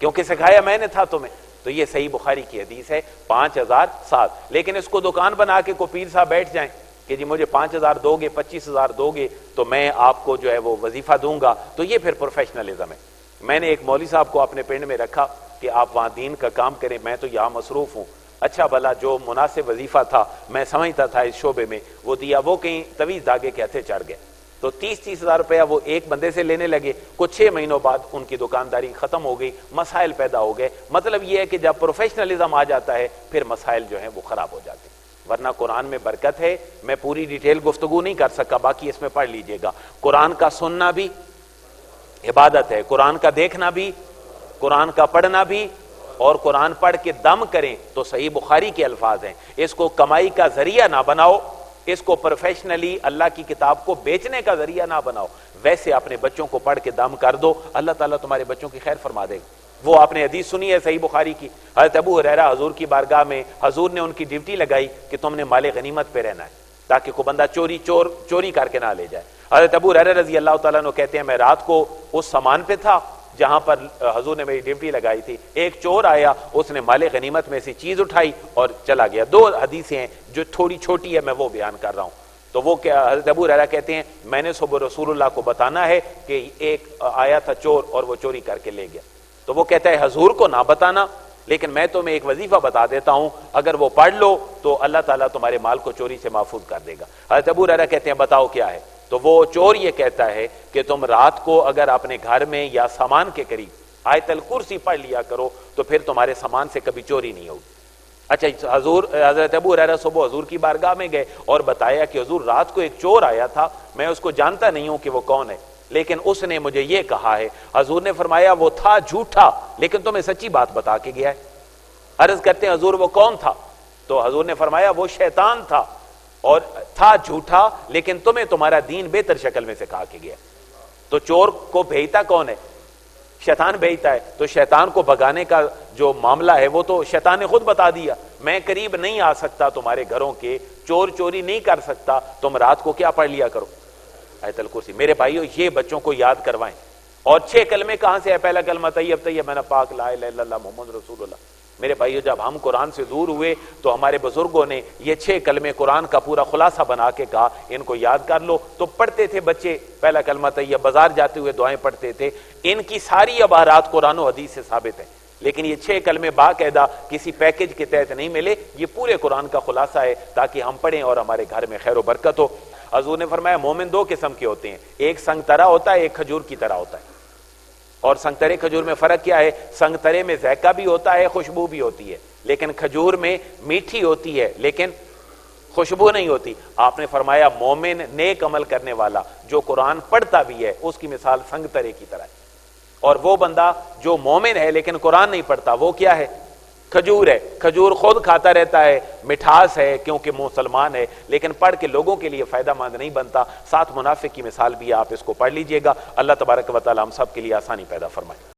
کیونکہ سکھایا میں نے تھا تمہیں۔ تو یہ صحیح بخاری کی حدیث ہے 5007۔ لیکن اس کو دکان بنا کے کوئی پیر صاحب بیٹھ جائیں کہ جی مجھے 5000 دو گے، 25000 دو گے تو میں آپ کو جو ہے وہ وظیفہ دوں گا، تو یہ پھر پروفیشنلزم ہے۔ میں نے ایک مولوی صاحب کو اپنے پنڈ میں رکھا کہ آپ وہاں دین کا کام کریں، میں تو یہاں مصروف ہوں۔ اچھا بھلا جو مناسب وظیفہ تھا میں سمجھتا تھا اس شعبے میں، وہ دیا، وہ کہیں طویل دھاگے کے ہتھے چڑھ گئے، تو 30,000 روپیہ وہ ایک بندے سے لینے لگے۔ کچھ 6 مہینوں بعد ان کی دکانداری ختم ہو گئی، مسائل پیدا ہو گئے۔ مطلب یہ ہے کہ جب پروفیشنلزم آ جاتا ہے پھر مسائل جو ہیں وہ خراب ہو جاتے ہیں۔ ورنہ قرآن میں برکت ہے، میں پوری ڈیٹیل گفتگو نہیں کر سکا، باقی اس میں پڑھ لیجئے گا۔ قرآن کا سننا بھی عبادت ہے، قرآن کا دیکھنا بھی، قرآن کا پڑھنا بھی، اور قرآن پڑھ کے دم کریں تو صحیح بخاری کے الفاظ ہیں، اس کو کمائی کا ذریعہ نہ بناؤ، اس کو پروفیشنلی اللہ کی کتاب کو بیچنے کا ذریعہ نہ بناؤ، ویسے اپنے بچوں کو پڑھ کے دم کر دو، اللہ تعالیٰ تمہارے بچوں کی خیر فرما دے گا۔ وہ آپ نے حدیث سنی ہے صحیح بخاری کی، حضرت ابو ہریرہ حضور کی بارگاہ میں، حضور نے ان کی ڈیوٹی لگائی کہ تم نے مال غنیمت پہ رہنا ہے تاکہ کوئی بندہ چوری کر کے نہ لے جائے۔ حضرت ابو ہریرہ رضی اللہ تعالیٰ عنہ کہتے ہیں میں رات کو اس سامان پہ تھا جہاں پر حضور نے میری ڈیوٹی لگائی تھی، ایک چور آیا، اس نے مال غنیمت میں سے چیز اٹھائی اور چلا گیا۔ 2 حدیثیں ہیں جو تھوڑی چھوٹی ہے، میں وہ بیان کر رہا ہوں۔ تو وہ حضرت ابو ہریرہ کہتے ہیں میں نے صبح رسول اللہ کو بتانا ہے کہ ایک آیا تھا چور اور وہ چوری کر کے لے گیا، تو وہ کہتا ہے حضور کو نہ بتانا، لیکن میں تمہیں ایک وظیفہ بتا دیتا ہوں، اگر وہ پڑھ لو تو اللہ تعالیٰ تمہارے مال کو چوری سے محفوظ کر دے گا۔ حضرت ابو ہریرہ کہتے ہیں بتاؤ کیا ہے؟ تو وہ چور یہ کہتا ہے کہ تم رات کو اگر اپنے گھر میں یا سامان کے قریب آیت الکرسی پڑھ لیا کرو تو پھر تمہارے سامان سے کبھی چوری نہیں ہوگی۔ اچھا حضرت ابو ہریرہ صبح حضور کی بارگاہ میں گئے اور بتایا کہ حضور رات کو ایک چور آیا تھا، میں اس کو جانتا نہیں ہوں کہ وہ کون ہے، لیکن اس نے مجھے یہ کہا ہے۔ حضور نے فرمایا وہ تھا جھوٹا لیکن تمہیں سچی بات بتا کے گیا ہے۔ عرض کرتے ہیں حضور وہ کون تھا؟ تو حضور نے فرمایا وہ شیطان تھا، اور تھا جھوٹا لیکن تمہیں تمہارا دین بہتر شکل میں سکھا کے گیا۔ تو چور کو بھیجتا کون ہے؟ شیطان بھیجتا ہے۔ تو شیطان کو بھگانے کا جو معاملہ ہے وہ تو شیطان نے خود بتا دیا، میں قریب نہیں آ سکتا تمہارے گھروں کے، چور چوری نہیں کر سکتا، تم رات کو کیا پڑھ لیا کرو؟ آیت الکرسی۔ میرے بھائیو یہ بچوں کو یاد کروائیں۔ اور 6 کلمے کہاں سے ہے؟ پہلا کلمہ طیب طیب میں نے پاک لا الہ الا اللہ محمد رسول اللہ۔ میرے بھائیو جب ہم قرآن سے دور ہوئے تو ہمارے بزرگوں نے یہ 6 کلمے قرآن کا پورا خلاصہ بنا کے کہا ان کو یاد کر لو، تو پڑھتے تھے بچے پہلا کلمہ طیب، بازار جاتے ہوئے دعائیں پڑھتے تھے۔ ان کی ساری عبارات قرآن و حدیث سے ثابت ہیں، لیکن یہ 6 کلمے باقاعدہ کسی پیکج کے تحت نہیں ملے، یہ پورے قرآن کا خلاصہ ہے تاکہ ہم پڑھیں اور ہمارے گھر میں خیر و برکت ہو۔ حضور نے فرمایا مومن 2 قسم کے ہوتے ہیں، ایک سنگترا ہوتا ہے، ایک کھجور کی طرح ہوتا ہے۔ اور سنگترے کھجور میں فرق کیا ہے؟ سنگترے میں ذائقہ بھی ہوتا ہے، خوشبو بھی ہوتی ہے، لیکن کھجور میں میٹھی ہوتی ہے لیکن خوشبو نہیں ہوتی۔ آپ نے فرمایا مومن نیک عمل کرنے والا جو قرآن پڑھتا بھی ہے اس کی مثال سنگترے کی طرح ہے، اور وہ بندہ جو مومن ہے لیکن قرآن نہیں پڑھتا وہ کیا ہے؟ کھجور ہے، کھجور خود کھاتا رہتا ہے، مٹھاس ہے کیونکہ مسلمان ہے، لیکن پڑھ کے لوگوں کے لیے فائدہ مند نہیں بنتا۔ ساتھ منافق کی مثال بھی ہے، آپ اس کو پڑھ لیجئے گا۔ اللہ تبارک و تعالی ہم سب کے لیے آسانی پیدا فرمائے۔